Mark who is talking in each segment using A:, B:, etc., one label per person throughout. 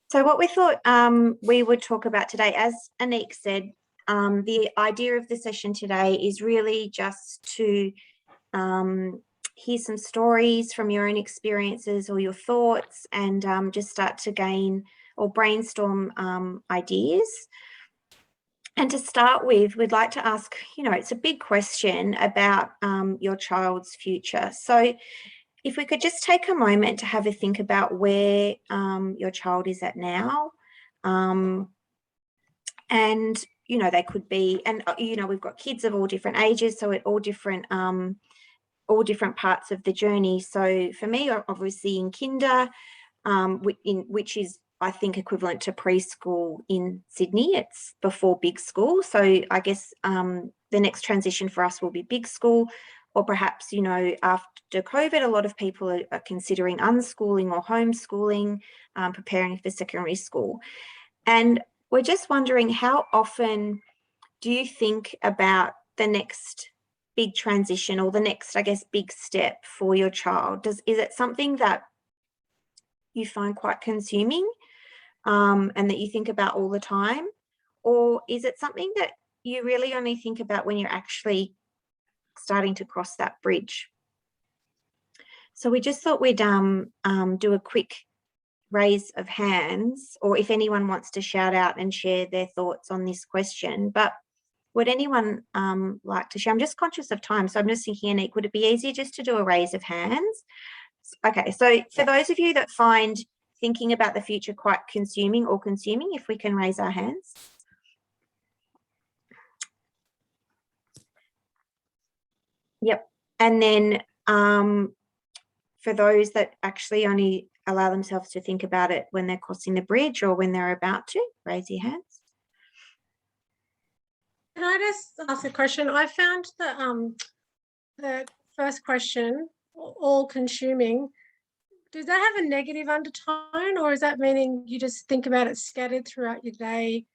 A: So what we thought we would talk about today, as Anik said, the idea of the session today is really just to hear some stories from your own experiences or your thoughts, and just start to gain or brainstorm ideas. And to start with, we'd like to ask, it's a big question about your child's future. So if we could just take a moment to have a think about where your child is at now. And, they could be, and, we've got kids of all different ages, so at all different parts of the journey. So for me, obviously in kinder, which is, I think, equivalent to preschool in Sydney. It's before big school. So I guess the next transition for us will be big school, or perhaps, after COVID, a lot of people are considering unschooling or homeschooling, preparing for secondary school. And we're just wondering, how often do you think about the next big transition, or the next, I guess, big step for your child? Is it something that you find quite consuming and that you think about all the time? Or is it something that you really only think about when you're actually starting to cross that bridge? So we just thought we'd do a quick raise of hands, or if anyone wants to shout out and share their thoughts on this question. But would anyone like to share? I'm just conscious of time, so I'm just thinking, Anik, would it be easier just to do a raise of hands? Okay, so for those of you that find thinking about the future quite consuming, if we can raise our hands. Yep. And then for those that actually only allow themselves to think about it when they're crossing the bridge or when they're about to, raise your hands.
B: Can I just ask a question? I found the first question, all consuming, does that have a negative undertone, or is that meaning you just think about it scattered throughout your day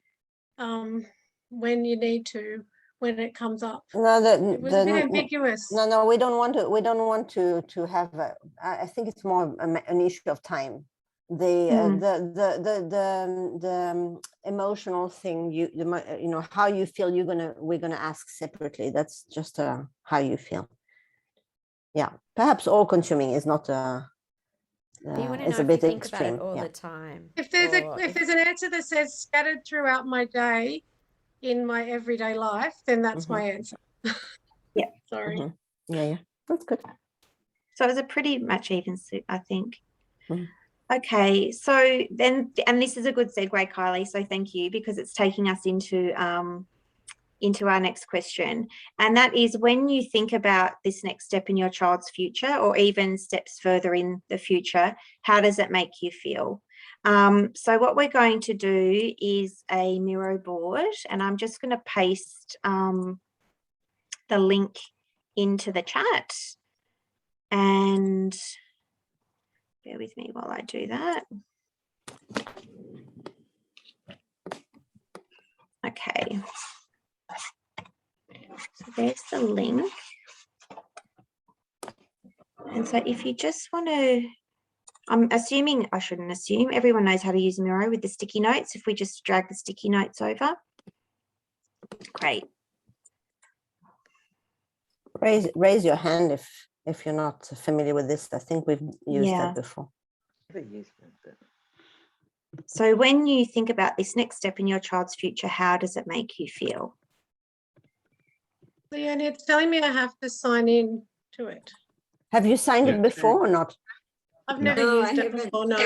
B: when you need to, when it comes up?
C: No,
B: it was a bit ambiguous.
C: No, we don't want to have I think it's more an issue of time. The emotional thing, how you feel, we're gonna ask separately. That's just how you feel. Yeah, perhaps all consuming is not it's a bit extreme.
D: All the time.
B: If there's an answer that says scattered throughout my day in my everyday life, then that's my answer.
A: Yeah.
B: Sorry.
C: Yeah, that's good.
A: So it was a pretty much even suit, I think. Okay, so then, and this is a good segue, Kylie, so thank you, because it's taking us into our next question. And that is, when you think about this next step in your child's future, or even steps further in the future, how does it make you feel? So what we're going to do is a Miro board, and I'm just going to paste the link into the chat. And bear with me while I do that. Okay. So there's the link. And so if you just want to, I'm assuming, I shouldn't assume, everyone knows how to use Miro with the sticky notes. If we just drag the sticky notes over. Great.
C: Raise your hand if you're not familiar with this. I think we've used that before.
A: So when you think about this next step in your child's future, how does it make you feel?
B: Leanne, it's telling me I have to sign in to it.
C: Have you signed it before or not?
B: I've never used it before, no.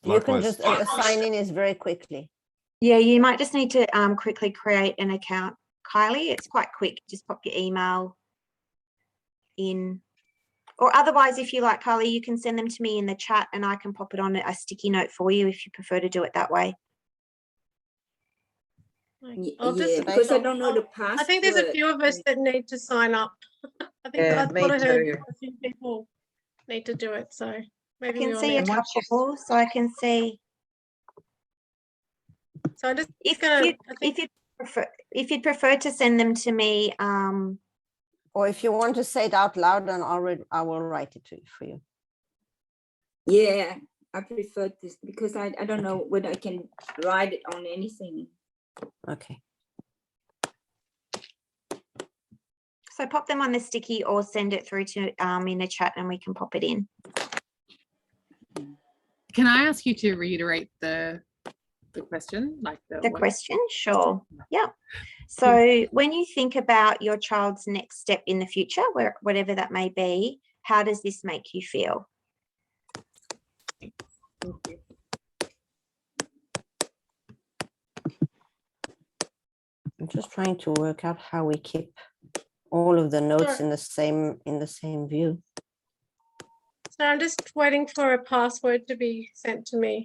C: You can just sign in is very quickly.
A: Yeah, you might just need to quickly create an account, Kylie. It's quite quick. Just pop your email in. Or otherwise, if you like, Kylie, you can send them to me in the chat and I can pop it on a sticky note for you if you prefer to do it that way.
E: Because I don't know the password.
B: I think there's a few of us that need to sign up. I think I thought I heard a few people need to do it, so maybe
A: I can see a couple, so I can see.
B: So I'm just
A: if you'd prefer to send them to me,
C: or if you want to say it out loud, then I will write it for you.
E: Yeah, I prefer this because I don't know whether I can write it on anything.
C: Okay.
A: So pop them on the sticky or send it through to in the chat and we can pop it in.
D: Can I ask you to reiterate the question, like
A: the question? Sure. Yeah. So when you think about your child's next step in the future, whatever that may be, how does this make you feel?
D: Thank you.
C: I'm just trying to work out how we keep all of the notes in the same view.
B: So I'm just waiting for a password to be sent to me.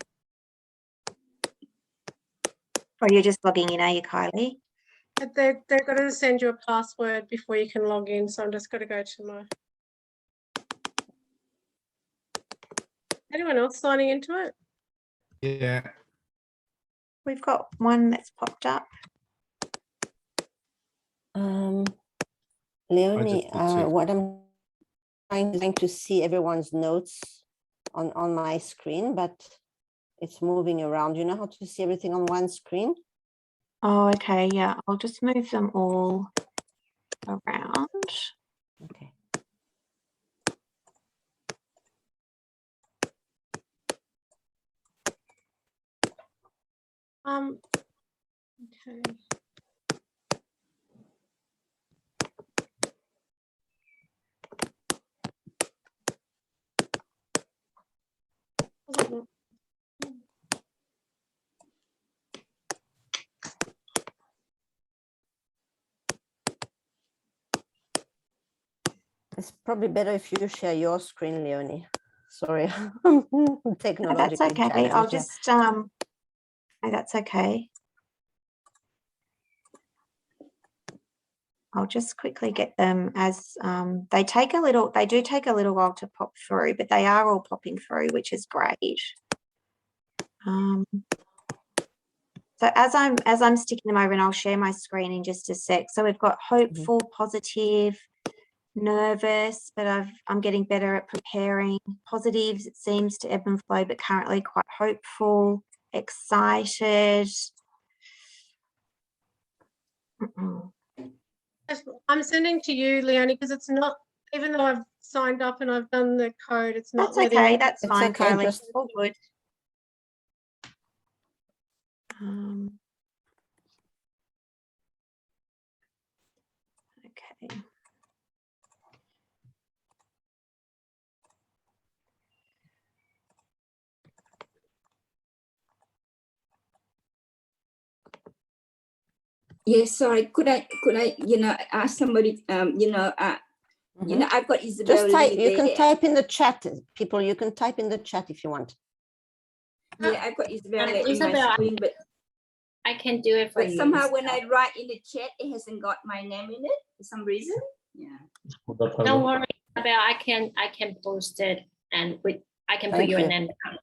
A: Or you're just logging in, are you, Kylie?
B: They've got to send you a password before you can log in. So I'm just going to go to my. Anyone else signing into it?
F: Yeah.
A: We've got one that's popped up.
C: Leonie, what I'm trying to see everyone's notes on my screen, but it's moving around. You know how to see everything on one screen?
A: Oh, okay. Yeah, I'll just move them all around.
C: Okay.
B: Okay.
C: It's probably better if you share your screen, Leonie. Sorry, technologically
A: That's okay.
C: challenged,
A: I'll
C: yeah.
A: just no, that's okay. I'll just quickly get them as they do take a little while to pop through, but they are all popping through, which is great. So as I'm sticking them over, and I'll share my screen in just a sec. So we've got hopeful, positive, nervous, but I'm getting better at preparing. Positives, it seems to ebb and flow, but currently quite hopeful, excited.
B: I'm sending to you, Leonie, because it's not, even though I've signed up and I've done the code, it's not.
A: That's okay. That's
C: It's
A: fine,
C: okay,
A: Kylie.
C: just-
A: All good. Okay.
E: Yes, sorry. Could I, ask somebody, I've got Isabel
C: Just type,
E: Lee
C: you can
E: there.
C: type in the chat, people, you can type in the chat if you want.
E: Yeah, I've got Isabel in my
G: Isabel,
E: screen, but
G: I can do it for you.
E: somehow when I write in the chat, it hasn't got my name in it for some reason. Yeah.
G: Don't worry, Isabel. I can post it, and I can put
C: Thank
G: your
C: you.
G: name down.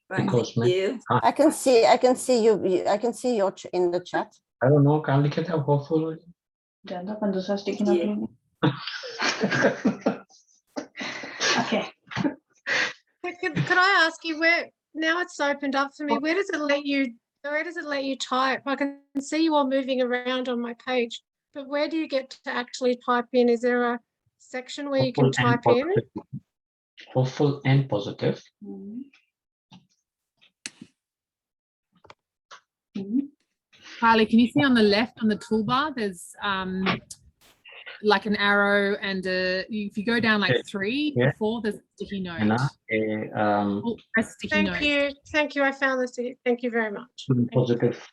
E: Right, thank you.
C: I can see you, I can see your in the chat.
F: I don't know, can look at how hopeful.
H: Jangan cuando saya sticking
E: Yeah.
H: up. Okay.
B: Could I ask you where, now it's opened up for me, where does it let you type? I can see you all moving around on my page, but where do you get to actually type in? Is there a section where you can type in?
F: Hopeful and positive.
D: Kylie, can you see on the left on the toolbar, there's like an arrow and if you go down like 3
F: Yeah.
D: before, there's a sticky note.
F: And
D: Press sticky note.
B: Thank you. I found this. Thank you very much.
F: positive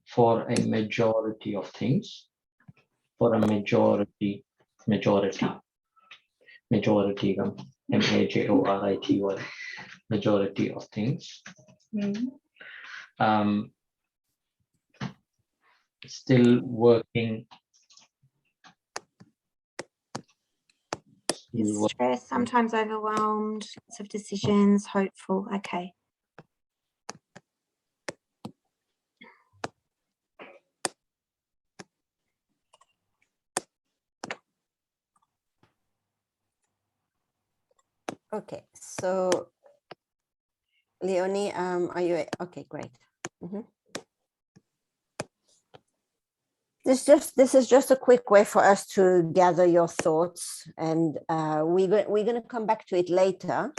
F: for a majority of things. For a majority, majority, majority majority of things. Still working.
A: Stressed, sometimes overwhelmed, lots of decisions, hopeful. Okay.
C: Okay, so Leonie, are you okay? Great. This is just a quick way for us to gather your thoughts, and we're going to come back to it later.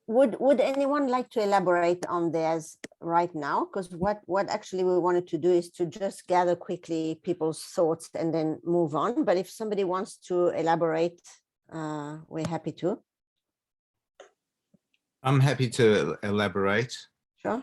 C: Would anyone like to elaborate on theirs right now? Because what actually we wanted to do is to just gather quickly people's thoughts and then move on. But if somebody wants to elaborate, we're happy to.
I: I'm happy to elaborate.
C: Sure.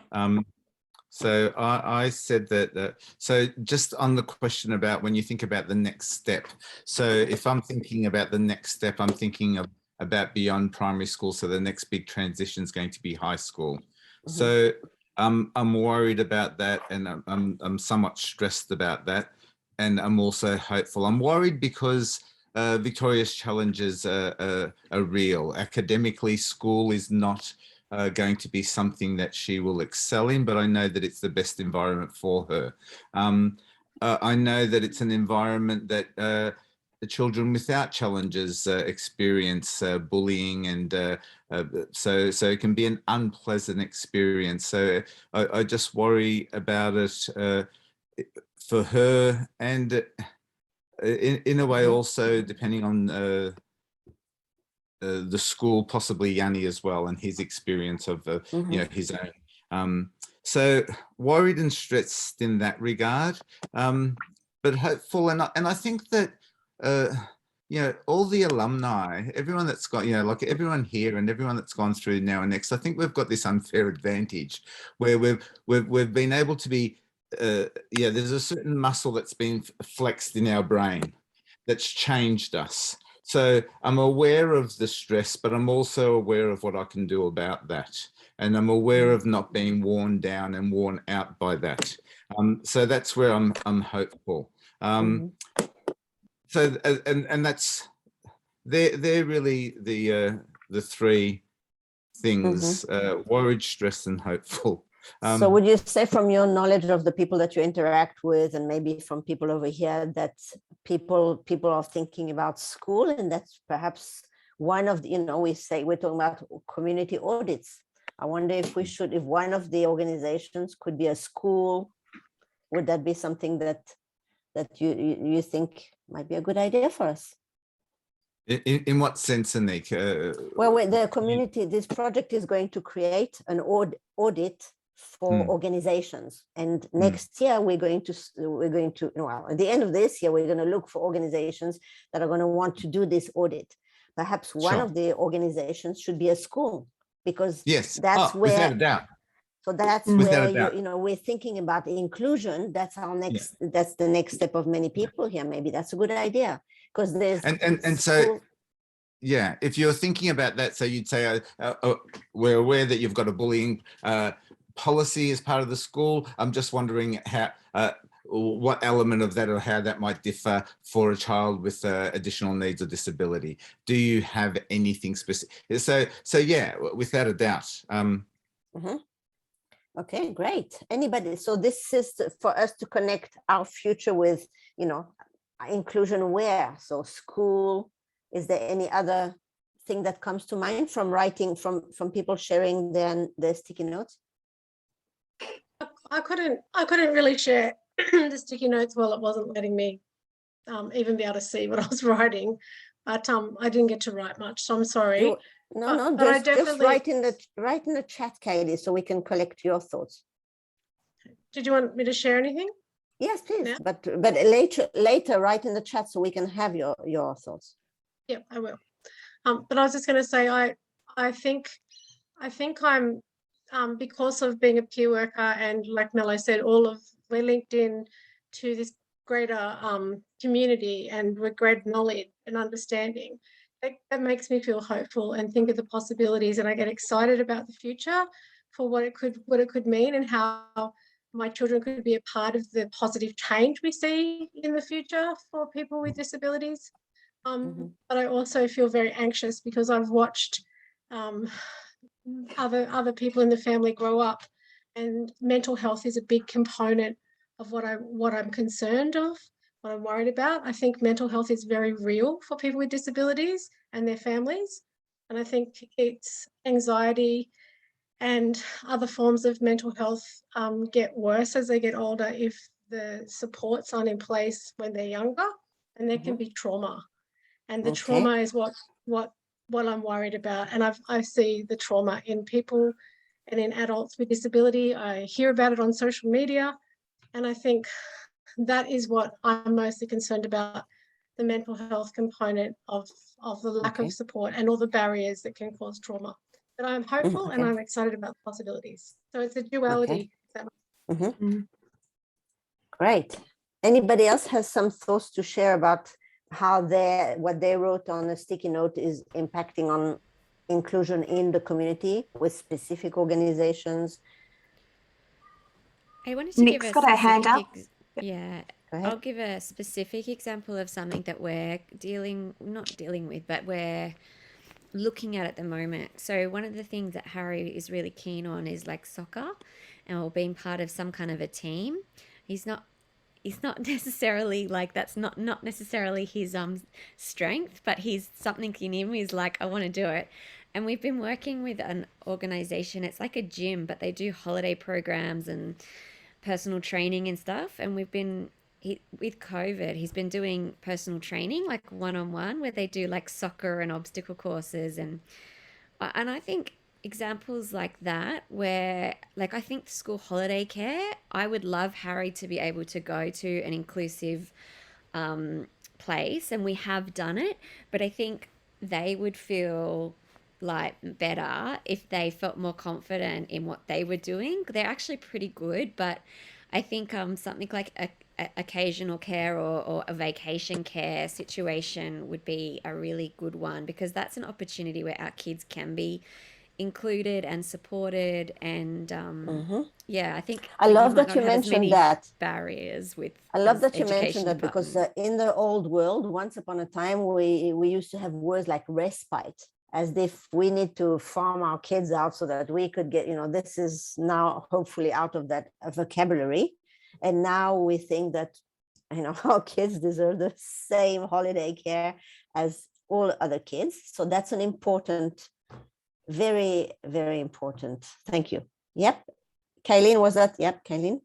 I: So I said that, so just on the question about when you think about the next step. So if I'm thinking about the next step, I'm thinking about beyond primary school. So the next big transition is going to be high school. So I'm worried about that, and I'm somewhat stressed about that. And I'm also hopeful. I'm worried because Victoria's challenges are real. Academically, school is not going to be something that she will excel in, but I know that it's the best environment for her. I know that it's an environment that the children without challenges experience bullying, and so it can be an unpleasant experience. So I just worry about it for her, and in a way also depending on the school, possibly Yanni as well, and his experience of you know, his own. So worried and stressed in that regard, but hopeful, and I think that you know, all the alumni, everyone that's got, you know, like everyone here and everyone that's gone through Now and Next, I think we've got this unfair advantage where we've been able to be yeah, there's a certain muscle that's been flexed in our brain that's changed us. So I'm aware of the stress, but I'm also aware of what I can do about that. And I'm aware of not being worn down and worn out by that. So that's where I'm hopeful. So and that's they're really the three things: worried, stressed, and hopeful.
C: So would you say, from your knowledge of the people that you interact with, and maybe from people over here, that people are thinking about school, and that's perhaps one of the, you know, we're talking about community audits. I wonder if one of the organizations could be a school. Would that be something that you think might be a good idea for us?
I: In what sense, Anik?
C: Well, the community, this project is going to create an audit for organizations, and next year we're going to well, at the end of this year we're going to look for organizations that are going to want to do this audit. Perhaps one of the organizations should be a school, because that's where,
I: without a doubt.
C: So that's where you know, we're thinking about inclusion. That's our next. That's the next step of many people here. Maybe that's a good idea, because there's
I: and so. Yeah, if you're thinking about that, so you'd say, we're aware that you've got a bullying policy as part of the school. I'm just wondering how, what element of that or how that might differ for a child with additional needs or disability. Do you have anything specific? So yeah, without a doubt.
C: Okay, great. Anybody? So this is for us to connect our future with, you know, inclusion where? So school. Is there any other thing that comes to mind from writing, from people sharing their sticky notes?
B: I couldn't really share the sticky notes. Well, it wasn't letting me even be able to see what I was writing, but I didn't get to write much, so I'm sorry.
C: Just write in the chat, Katie, so we can collect your thoughts.
B: Did you want me to share anything?
C: Yes, please. Yeah. But later write in the chat so we can have your thoughts.
B: Yeah, I will. But I was just going to say, I think I'm because of being a peer worker, and like Mello said, we're linked in to this greater community, and with great knowledge and understanding. That makes me feel hopeful and think of the possibilities, and I get excited about the future for what it could mean, and how my children could be a part of the positive change we see in the future for people with disabilities. But I also feel very anxious because I've watched other people in the family grow up, and mental health is a big component of what I'm concerned of, what I'm worried about. I think mental health is very real for people with disabilities and their families. And I think it's anxiety and other forms of mental health get worse as they get older if the supports aren't in place when they're younger, and there can be trauma. And the trauma is what I'm worried about. And I see the trauma in people and in adults with disability. I hear about it on social media, and I think that is what I'm mostly concerned about, the mental health component of the lack of support and all the barriers that can cause trauma. But I'm hopeful and I'm excited about the possibilities. So it's a duality.
C: Great. Anybody else has some thoughts to share about how what they wrote on a sticky note is impacting on inclusion in the community with specific organizations?
J: I wanted to
A: Nick's
J: give a
A: got her hand up.
J: Yeah,
C: Go ahead.
J: I'll give a specific example of something that we're not dealing with, but we're looking at the moment. So one of the things that Harry is really keen on is like soccer, or being part of some kind of a team. He's not necessarily like, that's not necessarily his strength, but he's something in him is like, I want to do it. And we've been working with an organization. It's like a gym, but they do holiday programs and personal training and stuff. And we've been with COVID, he's been doing personal training, like one-on-one, where they do like soccer and obstacle courses. And I think examples like that, where like, I think school holiday care, I would love Harry to be able to go to an inclusive place, and we have done it, but I think they would feel like better if they felt more confident in what they were doing. They're actually pretty good, but I think something like a occasional care or a vacation care situation would be a really good one, because that's an opportunity where our kids can be included and supported. And yeah, I think
C: I love
J: might
C: that
J: not
C: you
J: have as many
C: mentioned that.
J: barriers with
C: I love
J: as
C: that you
J: education
C: mentioned that, because
J: department.
C: in the old world, once upon a time, we used to have words like respite, as if we need to farm our kids out so that we could get, this is now hopefully out of that vocabulary. And now we think that, our kids deserve the same holiday care as all other kids. So that's an important, very, very important. Thank you. Yep. Kylene, was that? Yep, Kylene.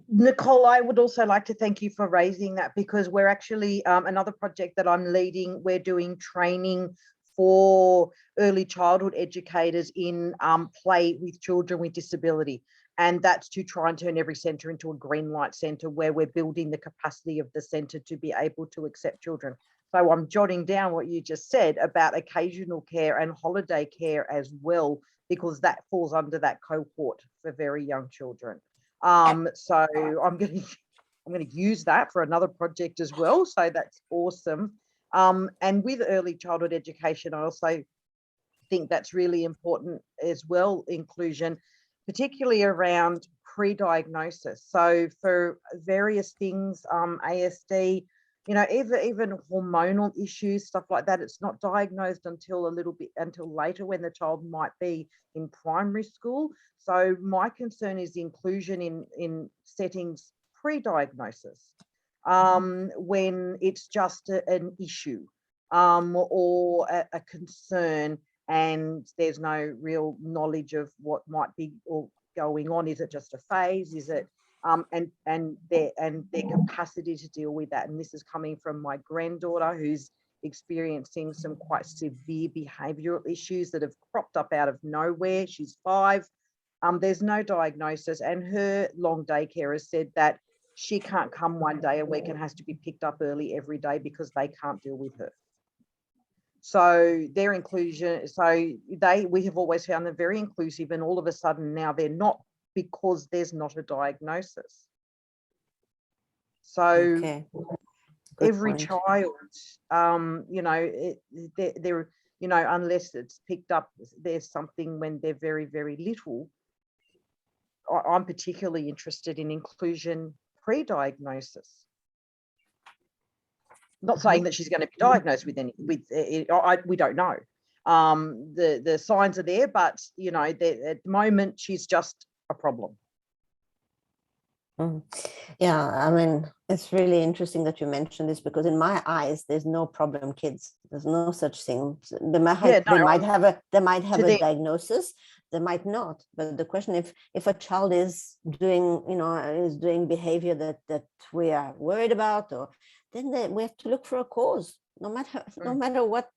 K: Nicole, I would also like to thank you for raising that, because we're actually another project that I'm leading. We're doing training for early childhood educators in play with children with disability. And that's to try and turn every centre into a green light centre, where we're building the capacity of the centre to be able to accept children. So I'm jotting down what you just said about occasional care and holiday care as well, because that falls under that cohort for very young children. So I'm going to use that for another project as well. So that's awesome. And with early childhood education, I also think that's really important as well, inclusion, particularly around pre-diagnosis. So for various things, ASD, even hormonal issues, stuff like that, it's not diagnosed until later, when the child might be in primary school. So my concern is inclusion in settings pre-diagnosis, when it's just an issue or a concern, and there's no real knowledge of what might be going on. Is it just a phase? Is it and their capacity to deal with that? And this is coming from my granddaughter, who's experiencing some quite severe behavioural issues that have cropped up out of nowhere. She's 5. There's no diagnosis, and her long day carer said that she can't come one day a week and has to be picked up early every day because they can't deal with her. So their inclusion, we have always found them very inclusive, and all of a sudden now they're not, because there's not a diagnosis. So every
C: point.
K: child, they're unless it's picked up, there's something when they're very, very little. I'm particularly interested in inclusion pre-diagnosis. Not saying that she's going to be diagnosed with we don't know. The signs are there, but at the moment she's just a problem.
C: Mhm. Yeah, I mean, it's really interesting that you mentioned this because in my eyes, there's no problem kids. There's no such thing. They might
K: Yeah,
C: they
K: no,
C: might have
K: to
C: a
K: them.
C: diagnosis, they might not. But the question, if a child is doing, is doing behavior that we are worried about, or then we have to look for a cause, no matter what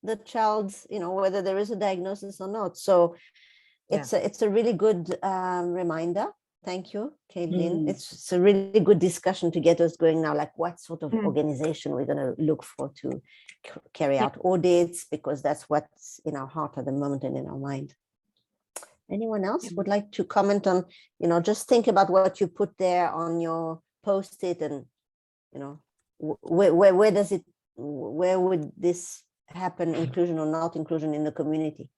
C: the child's, whether there is a diagnosis or not. So it's a really good reminder. Thank you, Caitlin. It's a really good discussion to get us going now, like what sort of organization we're going to look for to carry out audits, because that's what's in our heart at the moment and in our mind. Anyone else would like to comment on, just think about what you put there on your post-it and, where does it, where would this happen, inclusion or not inclusion in the community?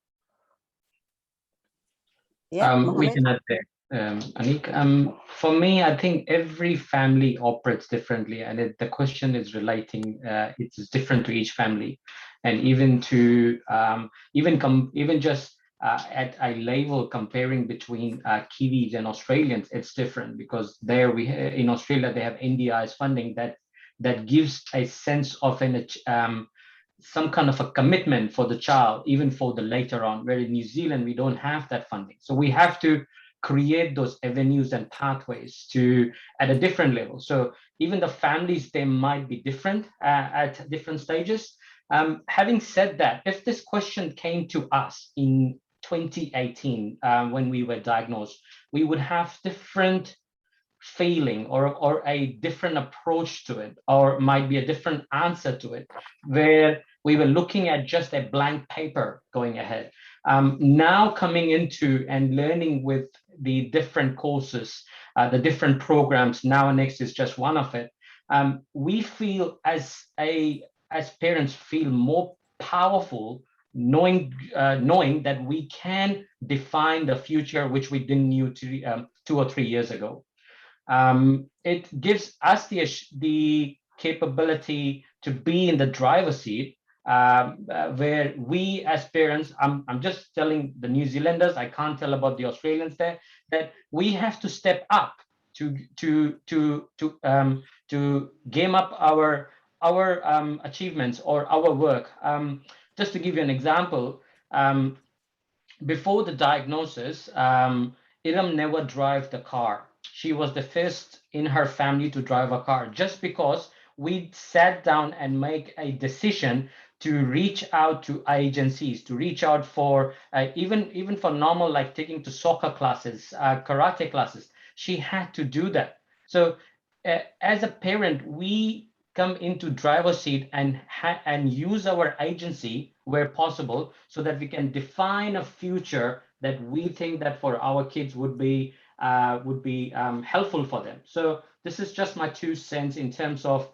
C: Yeah,
F: we
C: Mohammed?
F: can add there, Anik. For me, I think every family operates differently, and the question is relating. It's different to each family, and even to even just at a level comparing between Kiwis and Australians, it's different because there in Australia they have NDIS funding that gives a sense of some kind of a commitment for the child, even for the later on, where in New Zealand, we don't have that funding. So we have to create those avenues and pathways at a different level. So even the families, they might be different at different stages. Having said that, if this question came to us in 2018, when we were diagnosed, we would have different feeling or a different approach to it, or might be a different answer to it, where we were looking at just a blank paper going ahead. Now coming into and learning with the different courses, the different programs, now and next is just one of it. We feel as parents feel more powerful knowing that we can define the future, which we didn't know 2 or 3 years ago. It gives us the capability to be in the driver's seat, where we as parents, I'm just telling the New Zealanders, I can't tell about the Australians there, that we have to step up to game up our achievements or our work. Just to give you an example, before the diagnosis, Iram never drove the car. She was the first in her family to drive a car, just because we sat down and make a decision to reach out to agencies, to reach out for even for normal, like taking to soccer classes, karate classes. She had to do that. So as a parent, we come into driver's seat and use our agency where possible, so that we can define a future that we think that for our kids would be helpful for them. So this is just my 2 cents in terms of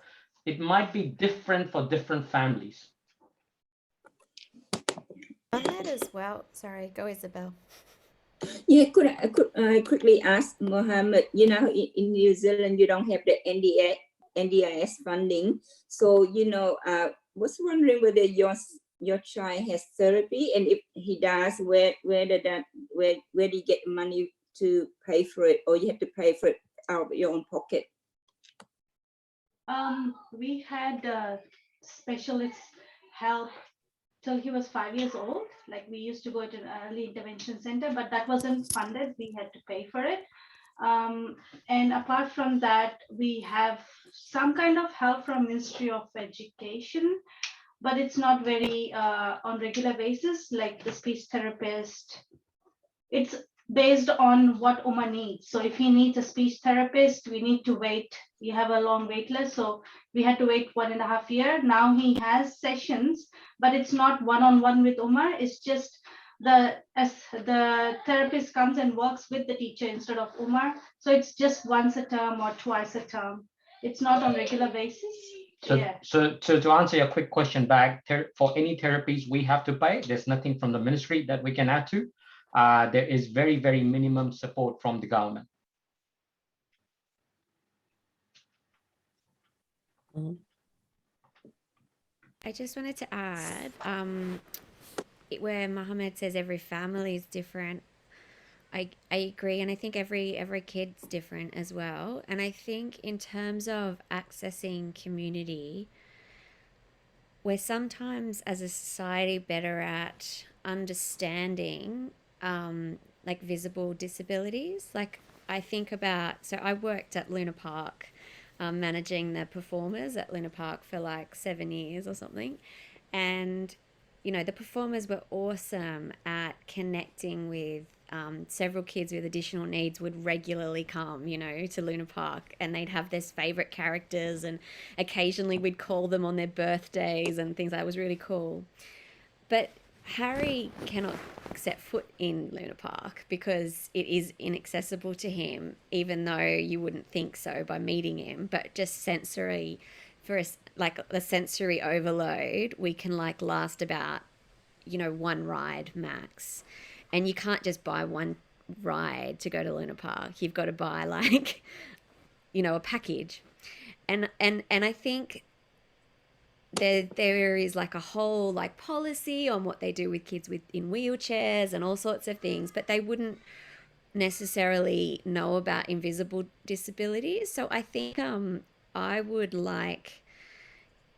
F: it might be different for different families.
J: On that as well, sorry, go Isabel.
E: Yeah, could I quickly ask Mohammed, in New Zealand, you don't have the NDIS funding. So, was wondering whether your child has therapy, and if he does, where do you get money to pay for it, or you have to pay for it out of your own pocket?
H: We had specialists help till he was 5 years old. Like, we used to go to an early intervention center, but that wasn't funded. We had to pay for it. And apart from that, we have some kind of help from Ministry of Education, but it's not very on regular basis, like the speech therapist. It's based on what Uma needs. So if he needs a speech therapist, we need to wait. We have a long wait list. So we had to wait 1.5 years. Now he has sessions, but it's not one-on-one with Umar. It's just as the therapist comes and works with the teacher instead of Umar. So it's just once a term or twice a term. It's not on regular basis.
F: So to answer your quick question back, for any therapies we have to pay. There's nothing from the ministry that we can add to. There is very, very minimum support from the government.
J: I just wanted to add, where Mohammed says every family is different, I agree, and I think every kid's different as well. And I think in terms of accessing community, we're sometimes as a society better at understanding like visible disabilities. Like I think about, so I worked at Luna Park, managing the performers at Luna Park for like 7 years or something. And, you know, the performers were awesome at connecting with several kids with additional needs would regularly come, you know, to Luna Park, and they'd have their favorite characters, and occasionally we'd call them on their birthdays and things. That was really cool. But Harry cannot set foot in Luna Park because it is inaccessible to him, even though you wouldn't think so by meeting him. But just sensory, for us, like the sensory overload, we can like last about, you know, one ride max. And you can't just buy one ride to go to Luna Park. You've got to buy like, you know, a package. And I think there is like a whole like policy on what they do with kids in wheelchairs and all sorts of things, but they wouldn't necessarily know about invisible disabilities. So I think I would like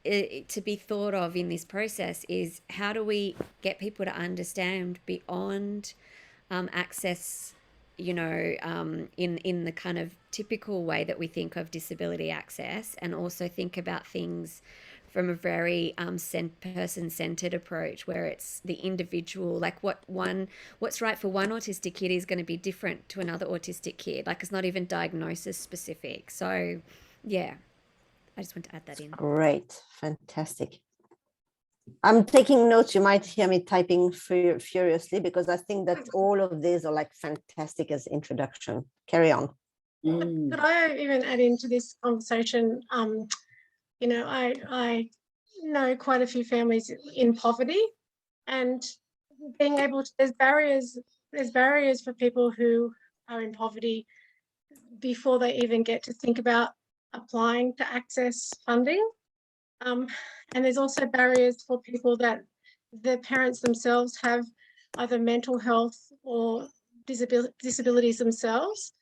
J: it to be thought of in this process is how do we get people to understand beyond access, you know, in the kind of typical way that we think of disability access, and also think about things from a very person-centered approach where it's the individual, like what's right for one autistic kid is going to be different to another autistic kid. Like it's not even diagnosis specific. So yeah, I just want to add that in.
C: Great, fantastic. I'm taking notes. You might hear me typing furiously because I think that all of these are like fantastic as introduction. Carry on.
B: Could I even add into this conversation? You know, I know quite a few families in poverty, and being able to, there's barriers for people who are in poverty before they even get to think about applying to access funding. And there's also barriers for people that the parents themselves have either mental health or disabilities themselves.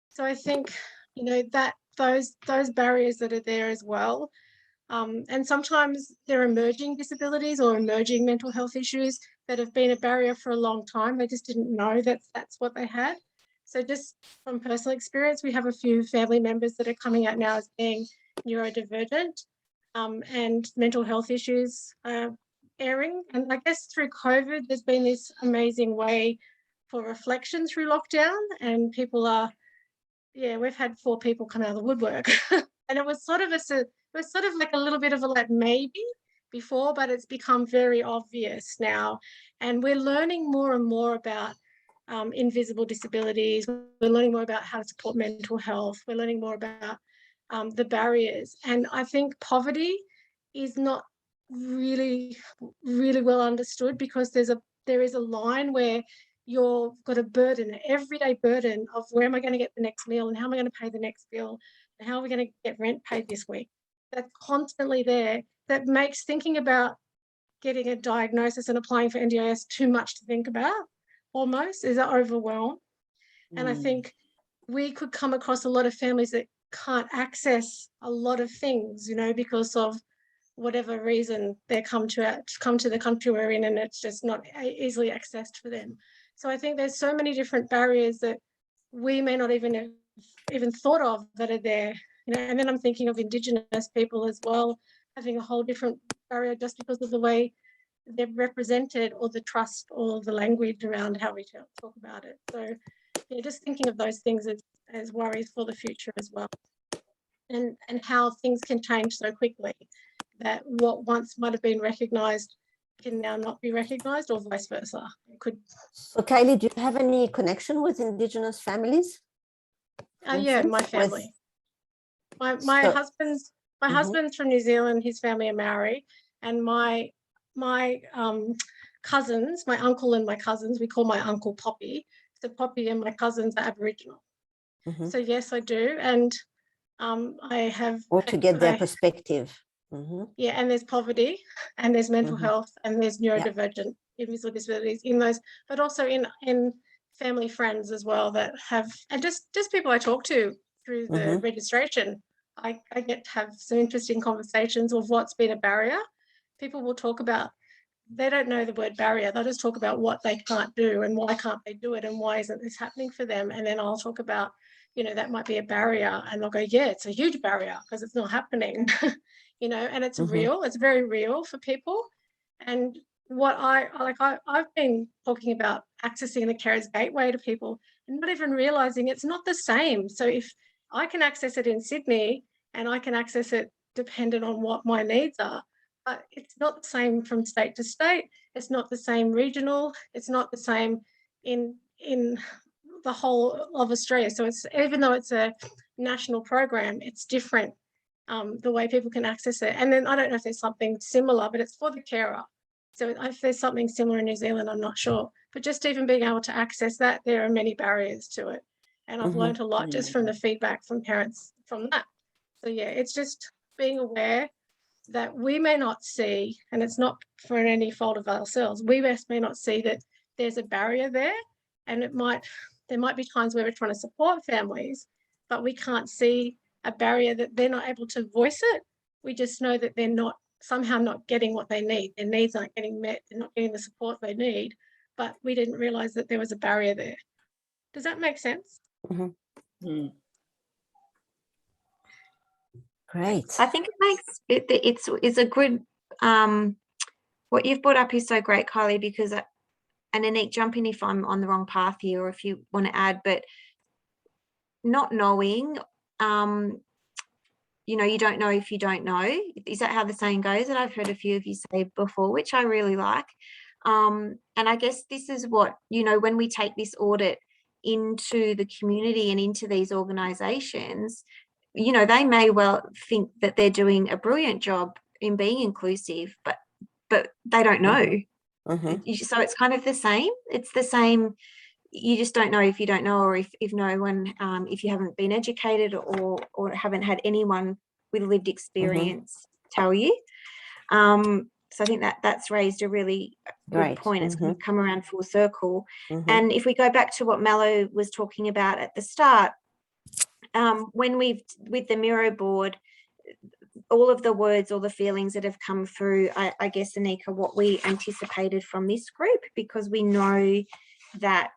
B: So I think, you know, that those barriers that are there as well. And sometimes they're emerging disabilities or emerging mental health issues that have been a barrier for a long time. They just didn't know that that's what they had. So just from personal experience, we have a few family members that are coming out now as being neurodivergent, and mental health issues airing. And I guess through COVID, there's been this amazing way for reflection through lockdown, and people are, yeah, we've had 4 people come out of the woodwork. And it was sort of like a little bit of a like maybe before, but it's become very obvious now. And we're learning more and more about invisible disabilities. We're learning more about how to support mental health. We're learning more about the barriers. And I think poverty is not really well understood, because there is a line where you've got a burden, an everyday burden of where am I going to get the next meal, and how am I going to pay the next bill, and how are we going to get rent paid this week. That's constantly there. That makes thinking about getting a diagnosis and applying for NDIS too much to think about, almost, is an overwhelm. And I think we could come across a lot of families that can't access a lot of things, you know, because of whatever reason they come to the country we're in, and it's just not easily accessed for them. So I think there's so many different barriers that we may not even have thought of that are there, you know. And then I'm thinking of Indigenous people as well, having a whole different barrier just because of the way they're represented, or the trust, or the language around how we talk about it. So yeah, just thinking of those things as worries for the future as well, and how things can change so quickly that what once might have been recognised can now not be recognised, or vice versa. It could.
C: So Kylie, do you have any connection with Indigenous families?
B: Yeah, my family. My husband's from New Zealand. His family are Maori, and my cousins, my uncle and my cousins, we call my uncle Poppy. So Poppy and my cousins are Aboriginal. So yes, I do, and I have.
C: Or to get their perspective.
B: Yeah, and there's poverty, and there's mental health, and there's neurodivergent invisible disabilities in those, but also in family friends as well that have, and just people I talk to through the registration. I get to have some interesting conversations of what's been a barrier. People will talk about, they don't know the word barrier. They'll just talk about what they can't do and why can't they do it and why isn't this happening for them. And then I'll talk about, you know, that might be a barrier, and they'll go, yeah, it's a huge barrier because it's not happening, you know, and it's real. It's very real for people. And what I've been talking about accessing the Carers Gateway to people and not even realizing it's not the same. So if I can access it in Sydney and I can access it dependent on what my needs are, but it's not the same from state to state. It's not the same regional. It's not the same in the whole of Australia. So it's, even though it's a national program, it's different the way people can access it. And then I don't know if there's something similar, but it's for the carer. So if there's something similar in New Zealand, I'm not sure. But just even being able to access that, there are many barriers to it. And I've learned a lot just from the feedback from parents from that. So yeah, it's just being aware that we may not see, and it's not for any fault of ourselves, we may not see that there's a barrier there, and there might be times where we're trying to support families, but we can't see a barrier that they're not able to voice it. We just know that they're somehow not getting what they need. Their needs aren't getting met. They're not getting the support they need, but we didn't realize that there was a barrier there. Does that make sense?
C: Great.
A: I think it makes it's a good what you've brought up is so great, Kylie, because and Anik, jump in if I'm on the wrong path here or if you want to add, but not knowing, you know, you don't know if you don't know. Is that how the saying goes that I've heard a few of you say before, which I really like. And I guess this is what, you know, when we take this audit into the community and into these organisations, you know, they may well think that they're doing a brilliant job in being inclusive, but they don't know. So it's kind of the same. It's the same. You just don't know if you don't know, or if no one, if you haven't been educated or haven't had anyone with lived experience tell you. So I think that's raised a really good point. It's kind of come around full circle. And if we go back to what Mallow was talking about at the start, when with the Miro board, all of the words, all the feelings that have come through, I guess, Anika, what we anticipated from this group, because we know that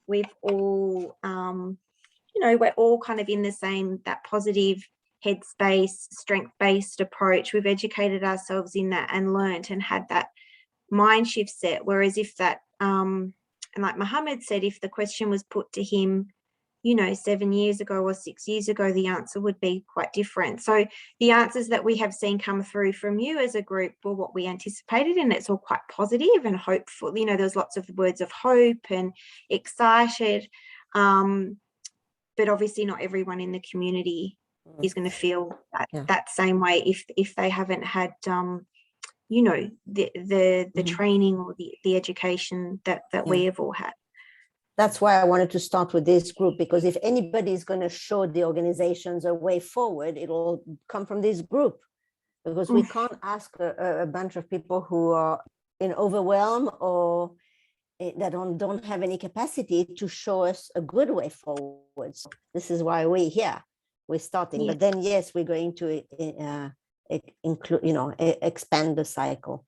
A: we've all, you know, we're all kind of in the same, that positive headspace, strength-based approach. We've educated ourselves in that and learnt and had that mind shift set. Whereas if that, and like Mohammed said, if the question was put to him, you know, 7 years ago or 6 years ago, the answer would be quite different. So the answers that we have seen come through from you as a group were what we anticipated, and it's all quite positive and hopeful. You know, there's lots of words of hope and excited, but obviously not everyone in the community is going to feel that same way if they haven't had, you know, the training or the education that we have all had.
C: That's why I wanted to start with this group, because if anybody is going to show the organizations a way forward, it will come from this group, because we can't ask a bunch of people who are in overwhelm or that don't have any capacity to show us a good way forward. So this is why we're here. We're starting, but then yes, we're going to include, you know, expand the cycle.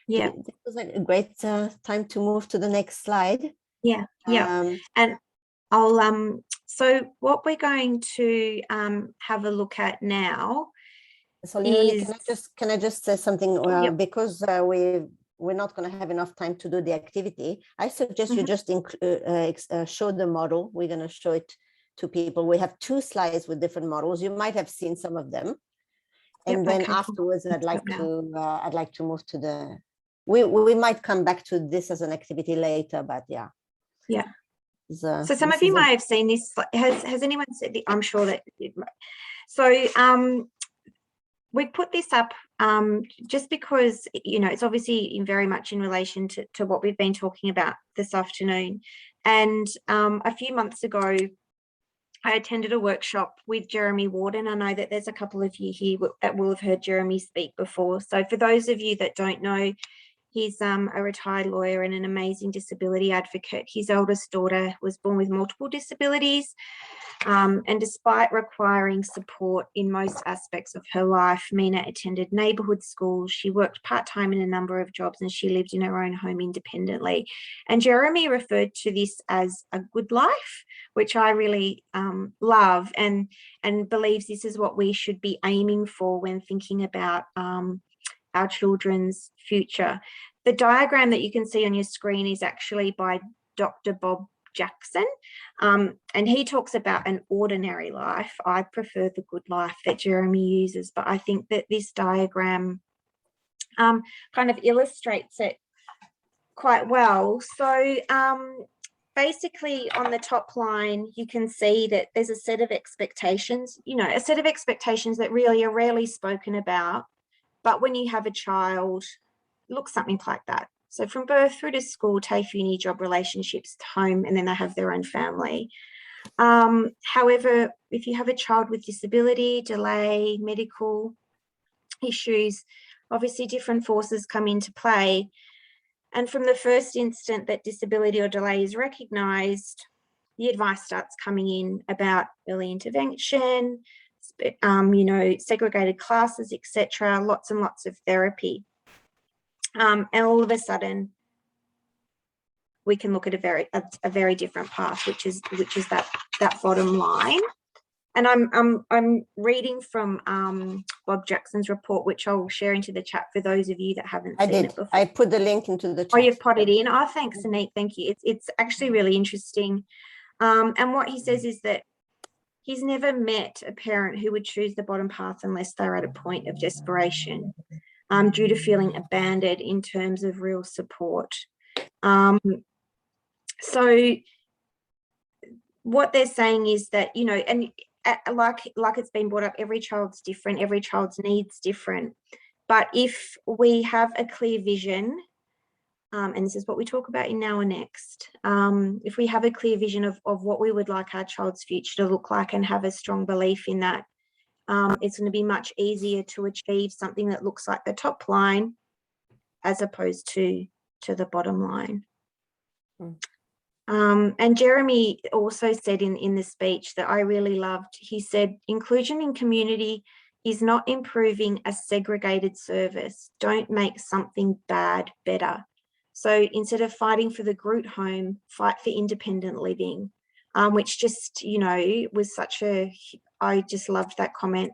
A: Yeah,
C: this was a great time to move to the next slide.
A: Yeah. And I'll so what we're going to have a look at now.
C: So Leonie, can I just say something? Because we're not going to have enough time to do the activity, I suggest you just show the model. We're going to show it to people. We have 2 slides with different models. You might have seen some of them, and then afterwards, I'd like to move to the. We might come back to this as an activity later, but yeah.
A: So some of you might have seen this. Has anyone said? I'm sure that. So we put this up just because, you know, it's obviously very much in relation to what we've been talking about this afternoon. And a few months ago, I attended a workshop with Jeremy Warden. I know that there's a couple of you here that will have heard Jeremy speak before. So for those of you that don't know, He's a retired lawyer and an amazing disability advocate. His eldest daughter was born with multiple disabilities, and despite requiring support in most aspects of her life, Mina attended neighbourhood schools. She worked part-time in a number of jobs, and she lived in her own home independently. And Jeremy referred to this as a good life, which I really love, and believes this is what we should be aiming for when thinking about our children's future. The diagram that you can see on your screen is actually by Dr. Bob Jackson, and he talks about an ordinary life. I prefer the good life that Jeremy uses, but I think that this diagram kind of illustrates it quite well. So basically on the top line, you can see that there's a set of expectations, a set of expectations that really are rarely spoken about. But when you have a child, it looks something like that. So from birth through to school, TAFE, uni, job, relationships, home, and then they have their own family. However, if you have a child with disability, delay, medical issues, obviously different forces come into play. And from the first instant that disability or delay is recognised, the advice starts coming in about early intervention, segregated classes, etc., lots and lots of therapy. And all of a sudden, we can look at a very different path, which is that bottom line. And I'm reading from Bob Jackson's report, which I'll share into the chat for those of you that haven't seen it before.
C: I put the link into the chat.
A: Oh, you've put it in. Oh, thanks, Anik. Thank you. It's actually really interesting. And what he says is that he's never met a parent who would choose the bottom path unless they're at a point of desperation, due to feeling abandoned in terms of real support. So what they're saying is that, and like it's been brought up, every child's different, every child's needs different. But if we have a clear vision, and this is what we talk about in Now and Next, if we have a clear vision of what we would like our child's future to look like and have a strong belief in that, it's going to be much easier to achieve something that looks like the top line as opposed to the bottom line. And Jeremy also said in the speech that I really loved, he said, inclusion in community is not improving a segregated service. Don't make something bad better. So instead of fighting for the group home, fight for independent living, which just, was I just loved that comment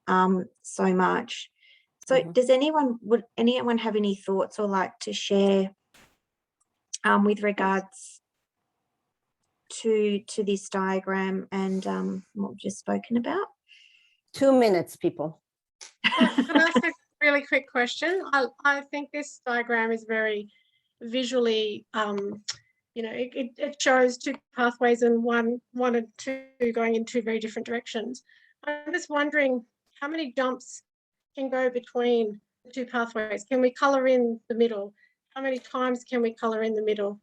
A: so much. So would anyone have any thoughts or like to share with regards to this diagram and what we've just spoken about?
C: 2 minutes, people.
B: Can I ask a really quick question? I think this diagram is very visually, it shows two pathways and one and two going in two very different directions. I'm just wondering how many jumps can go between the two pathways? Can we colour in the middle? How many times can we colour in the middle?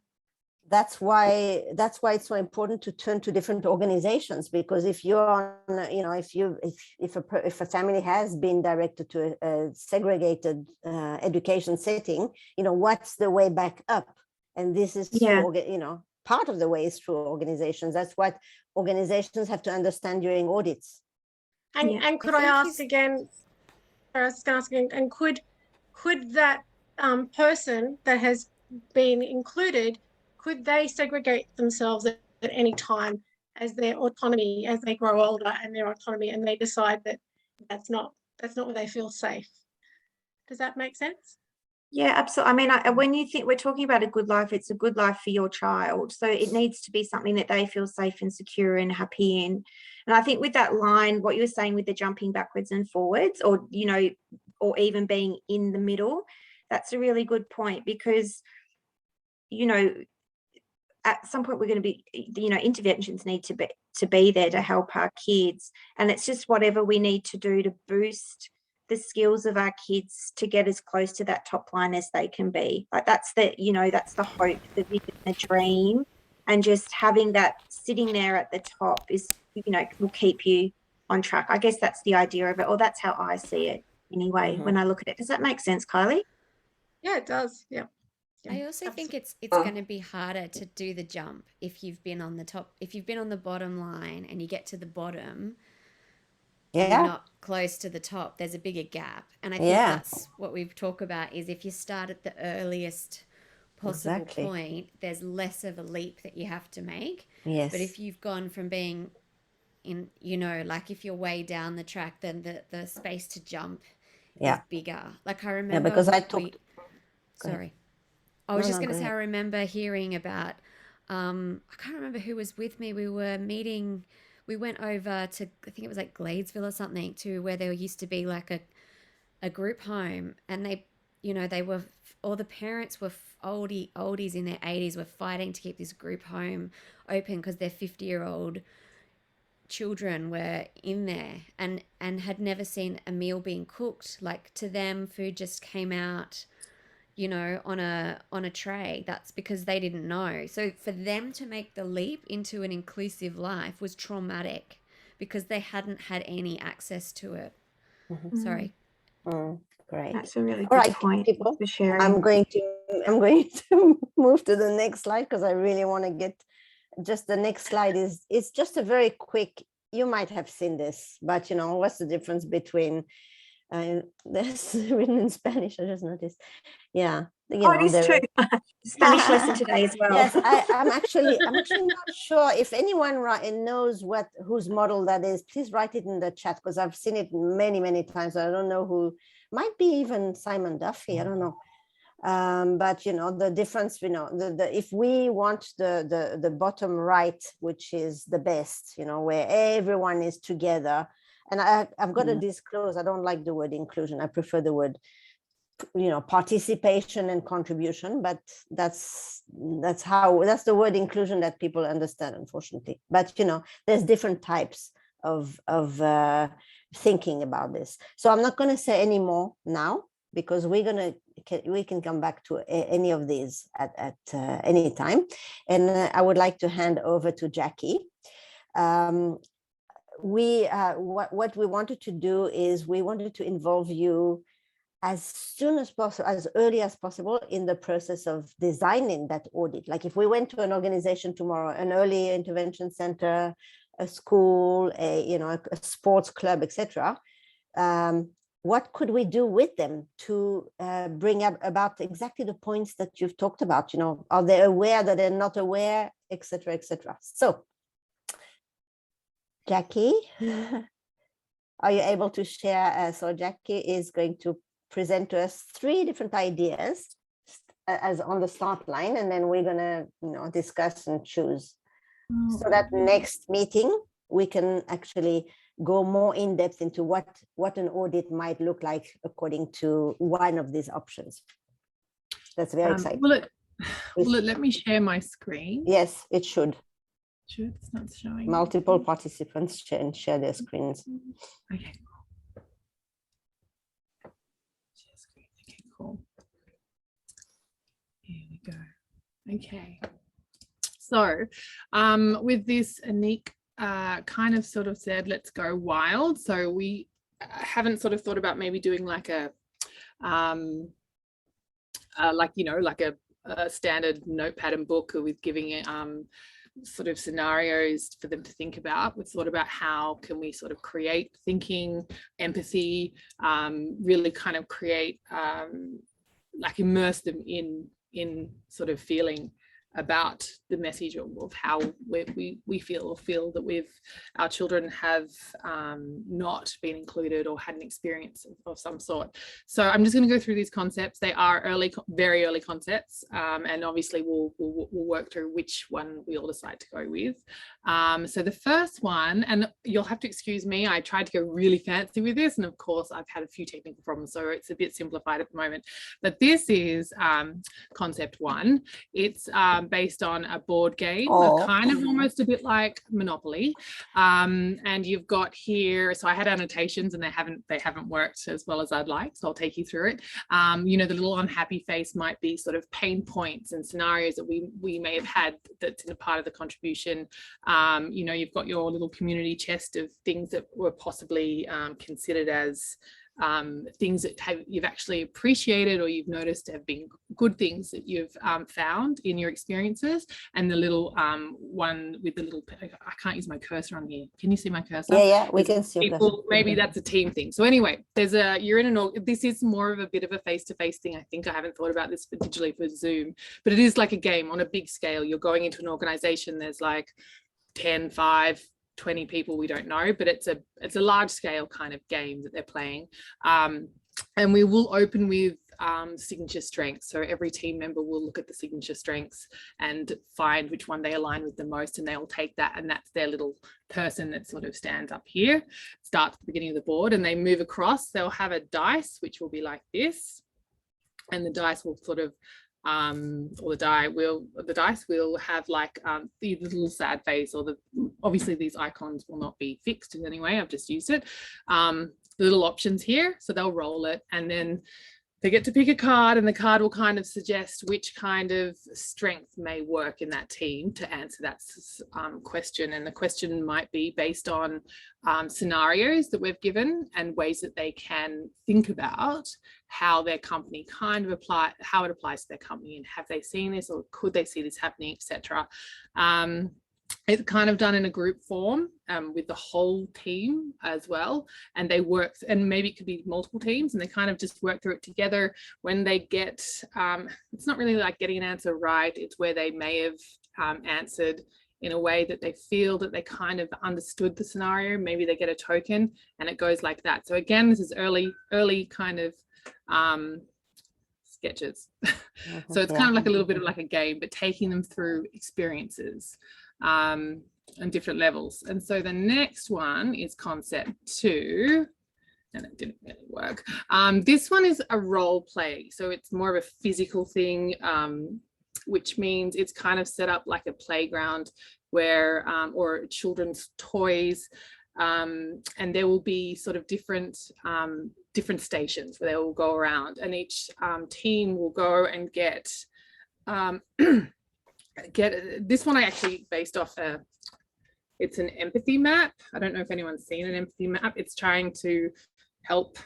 C: That's why it's so important to turn to different organizations, because if you're on, if a family has been directed to a segregated education setting, what's the way back up? And this is through, part of the way is through organizations. That's what organizations have to understand during audits.
B: And could I ask again? And could that person that has been included, could they segregate themselves at any time as their autonomy, as they grow older and their autonomy, and they decide that that's not where they feel safe? Does that make sense?
A: Yeah, absolutely. I mean, when you think we're talking about a good life, it's a good life for your child. So it needs to be something that they feel safe and secure and happy in. And I think with that line, what you were saying with the jumping backwards and forwards, or, or even being in the middle, that's a really good point, because, at some point we're going to be, interventions need to be there to help our kids. And it's just whatever we need to do to boost the skills of our kids to get as close to that top line as they can be. Like that's the hope, the vision, the dream, and just having that sitting there at the top is, will keep you on track. I guess that's the idea of it, or that's how I see it anyway, when I look at it. Does that make sense, Kylie?
B: Yeah, it does. Yeah.
J: I also think
B: absolutely.
J: it's going to be harder to do the jump if you've been on the top, if you've been on the bottom line and you get to the bottom and you're
C: Yeah,
J: not close to the top, there's a bigger gap. And I think
C: yeah,
J: that's what we've talked about is if you start at the earliest possible
C: exactly.
J: point, there's less of a leap that you have to make.
C: Yes.
J: But if you've gone from being in, you know, like if you're way down the track, then the space to jump
C: Yeah.
J: is bigger. Like I
C: Yeah,
J: remember
C: because I
J: we,
C: talked. Go ahead.
J: sorry. I was
C: No,
J: just
C: no,
J: going to
C: go
J: say, I
C: ahead.
J: remember hearing about, I can't remember who was with me. We were meeting, we went over to, I think it was like Gladesville or something, to where there used to be like a group home. And they, you know, they were, all the parents were oldies in their 80s were fighting to keep this group home open because their 50-year-old children were in there and had never seen a meal being cooked. Like to them, food just came out, you know, on a tray. That's because they didn't know. So for them to make the leap into an inclusive life was traumatic because they hadn't had any access to it. Sorry.
C: Great.
A: That's a really
C: All
A: good
C: right,
A: point
C: people.
A: for sharing.
C: I'm going to move to the next slide because I really want to get. Just the next slide is, it's just a very quick. You might have seen this, but you know, what's the difference between? This written in Spanish. I just noticed. Yeah, you know,
A: It is too. Spanish lesson today as well.
C: Yes, I'm actually not sure if anyone knows whose model that is. Please write it in the chat because I've seen it many times. I don't know who. Might be even Simon Duffy. I don't know. But you know the difference. You know, if we want the bottom right, which is the best, you know, where everyone is together. And I've got to disclose, I don't like the word inclusion. I prefer the word, you know, participation and contribution, but that's the word inclusion that people understand, unfortunately. But you know, there's different types of thinking about this. So I'm not going to say any more now because we can come back to any of these at any time. And I would like to hand over to Jackie. What we wanted to do is we wanted to involve you as soon as possible, as early as possible in the process of designing that audit. Like if we went to an organization tomorrow, an early intervention center, a school, a sports club, etc. What could we do with them to bring up about exactly the points that you've talked about? You know, are they aware that they're not aware, etc., etc. So, Jackie, are you able to share? So Jackie is going to present to us 3 different ideas as on the start line, and then we're gonna, you know, discuss and choose. So that next meeting we can actually go more in depth into what an audit might look like according to one of these options. That's very exciting.
D: Will it let me share my screen?
C: Yes, it should.
D: It's not showing.
C: Multiple participants share their screens.
D: Okay. Share screen. Okay, cool. Here we go. Okay. So with this, Anik kind of sort of said, let's go wild. So we haven't sort of thought about maybe doing like a, like a standard notepad and book with giving it sort of scenarios for them to think about. We've thought about how can we sort of create thinking, empathy, really kind of create, like immerse them in sort of feeling about the message of how we feel that our children have not been included or had an experience of some sort. So I'm just going to go through these concepts. They are very early concepts, and obviously we'll work through which one we all decide to go with. So the first one, and you'll have to excuse me, I tried to go really fancy with this, and of course I've had a few technical problems, so it's a bit simplified at the moment. But this is concept 1. It's based on a board game, kind of almost a bit like Monopoly, and you've got here, so I had annotations and they haven't worked as well as I'd like, so I'll take you through it. You know, the little unhappy face might be sort of pain points and scenarios that we may have had that's in a part of the contribution. You know, you've got your little community chest of things that were possibly considered as things that you've actually appreciated or you've noticed have been good things that you've found in your experiences, and the little one with the little, I can't use my cursor on here. Can you see my cursor?
C: Yeah, we can see
D: people, maybe that's a team thing. So anyway, you're in this is more of a bit of a face-to-face thing. I think I haven't thought about this digitally for Zoom, but it is like a game on a big scale. You're going into an organization, there's like 10, 5, 20 people, we don't know, but it's a large scale kind of game that they're playing. And we will open with signature strengths. So every team member will look at the signature strengths and find which one they align with the most, and they'll take that, and that's their little person that sort of stands up here, starts at the beginning of the board, and they move across. They'll have a dice, which will be like this, and the dice will sort of or the dice will have like the little sad face, or obviously these icons will not be fixed in any way, I've just used it, the little options here. So they'll roll it, and then they get to pick a card, and the card will kind of suggest which kind of strength may work in that team to answer that question. And the question might be based on scenarios that we've given and ways that they can think about how their company kind of how it applies to their company, and have they seen this, or could they see this happening, etc. It's kind of done in a group form with the whole team as well, and they work, and maybe it could be multiple teams, and they kind of just work through it together. When they get, it's not really like getting an answer right, it's where they may have answered in a way that they feel that they kind of understood the scenario. Maybe they get a token, and it goes like that. So again, this is early kind of sketches. So it's kind of like a little bit of like a game, but taking them through experiences and different levels. And so the next one is concept 2, and it didn't really work. This one is a role play, so it's more of a physical thing, which means it's kind of set up like a playground where or children's toys, and there will be sort of different stations where they will go around, and each team will go and get this one. I actually based off it's an empathy map. I don't know if anyone's seen an empathy map. It's trying to help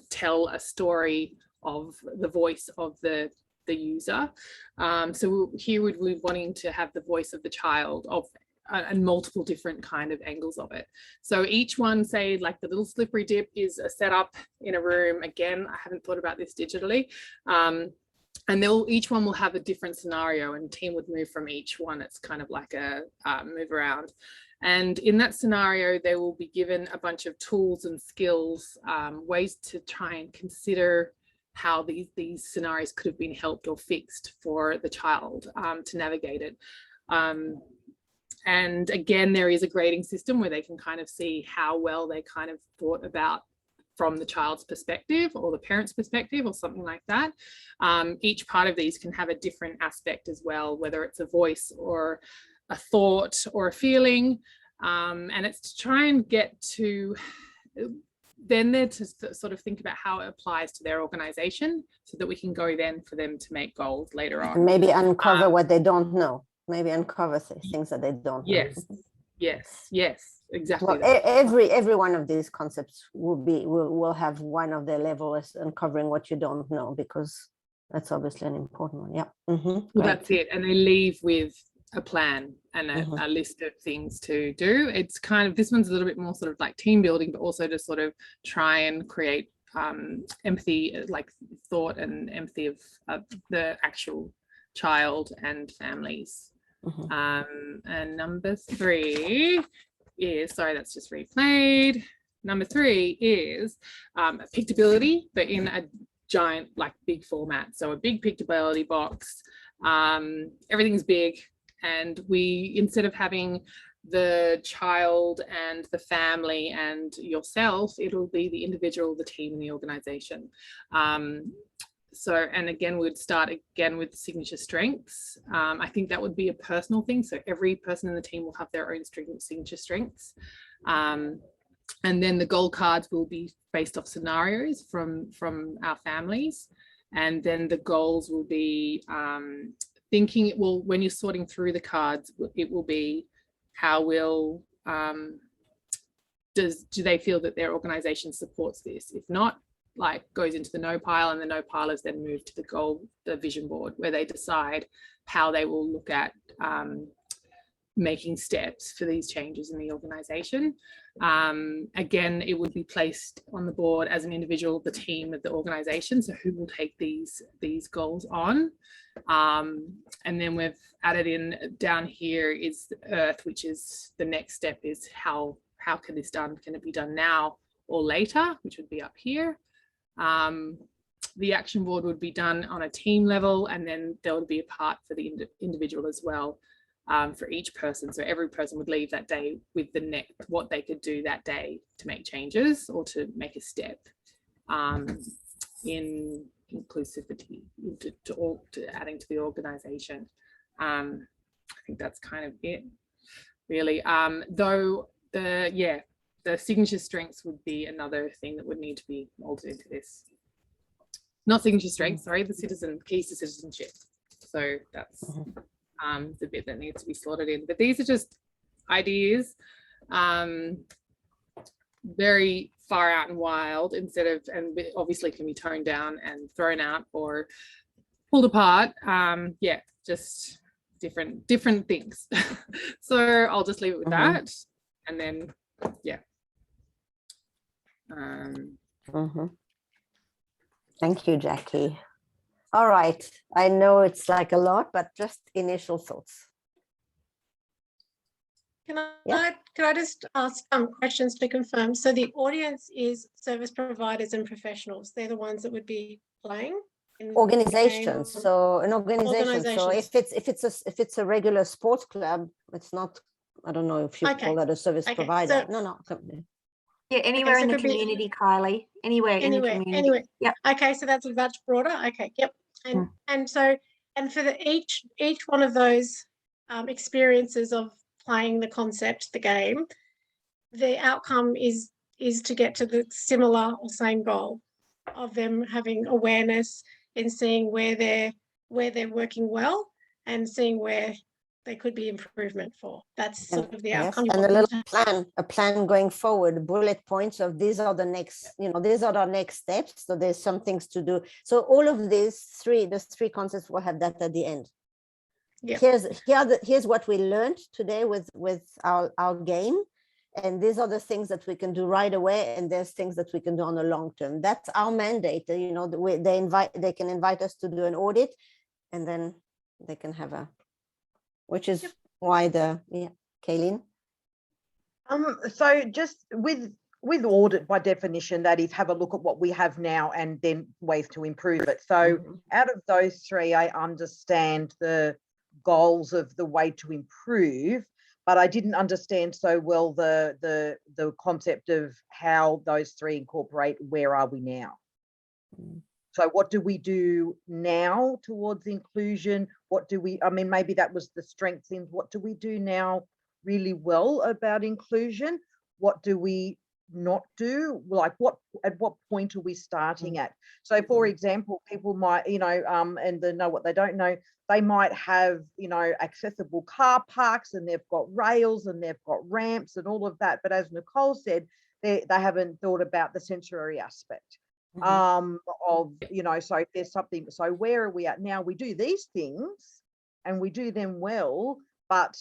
D: tell a story of the voice of the user. So here we'd be wanting to have the voice of the child and multiple different kind of angles of it. So each one, say like the little slippery dip, is a setup in a room. Again, I haven't thought about this digitally. And each one will have a different scenario, and team would move from each one. It's kind of like a move around. And in that scenario, they will be given a bunch of tools and skills, ways to try and consider how these scenarios could have been helped or fixed for the child to navigate it. And again, there is a grading system where they can kind of see how well they kind of thought about from the child's perspective or the parent's perspective or something like that. Each part of these can have a different aspect as well, whether it's a voice or a thought or a feeling. And it's to try and get to, then they're to sort of think about how it applies to their organization, so that we can go then for them to make goals later on.
C: Maybe uncover what they don't know. Maybe uncover things that they don't know.
D: Yes, exactly.
C: Well, every one of these concepts will have one of their levels uncovering what you don't know, because that's obviously an important one. Yeah.
D: Well, that's it. And they leave with a plan and a list of things to do. It's kind of, this one's a little bit more sort of like team building, but also to sort of try and create empathy, like thought and empathy of the actual child and families. And number 3 is, sorry, that's just replayed. Number 3 is pictability, but in a giant, like big format. So a big pictability box, everything's big, and we, instead of having the child and the family and yourself, it'll be the individual, the team, and the organization. So, and again, we'd start again with signature strengths. I think that would be a personal thing. So every person in the team will have their own signature strengths. And then the goal cards will be based off scenarios from our families. And then the goals will be thinking, well, when you're sorting through the cards, it will be how will do they feel that their organization supports this? If not, like goes into the no pile, and the no pile is then moved to the vision board, where they decide how they will look at making steps for these changes in the organization. Again, it would be placed on the board as an individual, the team of the organization, so who will take these goals on. And then we've added in down here is Earth, which is the next step, is how can this done? Can it be done now or later, which would be up here. The action board would be done on a team level, and then there would be a part for the individual as well, for each person. So every person would leave that day with what they could do that day to make changes or to make a step in inclusivity, to adding to the organization. I think that's kind of it, really. Though the signature strengths would be another thing that would need to be molded into this. Not signature strengths, sorry, the keys to citizenship. So that's the bit that needs to be slotted in. But these are just ideas, very far out and wild, and obviously can be toned down and thrown out or pulled apart. Yeah, just different things. So I'll just leave it with that, and then yeah.
C: Thank you, Jackie. All right, I know it's like a lot, but just initial thoughts.
B: Can I just ask questions to confirm? So the audience is service providers and professionals. They're the ones that would be playing.
C: Organizations. So an organization. So if it's a regular sports club, it's not. I don't know if you call that a service provider.
B: So,
C: no.
A: Yeah, anywhere in the community, Kylie. Anywhere in the community.
B: Anyway.
A: Yep.
B: Okay, so that's much broader. Okay, yep. And for each one of those experiences of playing the concept, the game, the outcome is to get to the similar or same goal of them having awareness and seeing where they're working well and seeing where there could be improvement for. That's sort of the outcome.
C: And a little plan going forward, bullet points of these are the next, these are our next steps. So there's some things to do. So all of the three concepts will have that at the end. Yeah. Here's what we learned today with our game. And these are the things that we can do right away. And there's things that we can do on the long term. That's our mandate. They can invite us to do an audit, and then they can have which is why Kayleen.
K: So just with audit, by definition, that is have a look at what we have now and then ways to improve it. So out of those three, I understand the goals of the way to improve, but I didn't understand so well the concept of how those three incorporate where are we now. So what do we do now towards inclusion? Maybe that was the strength in what do we do now really well about inclusion? What do we not do? Like at what point are we starting at? So for example, people might, and they know what they don't know, they might have, accessible car parks, and they've got rails and they've got ramps and all of that. But as Nicole said, they haven't thought about the sensory aspect. So if there's something, so where are we at now? We do these things and we do them well, but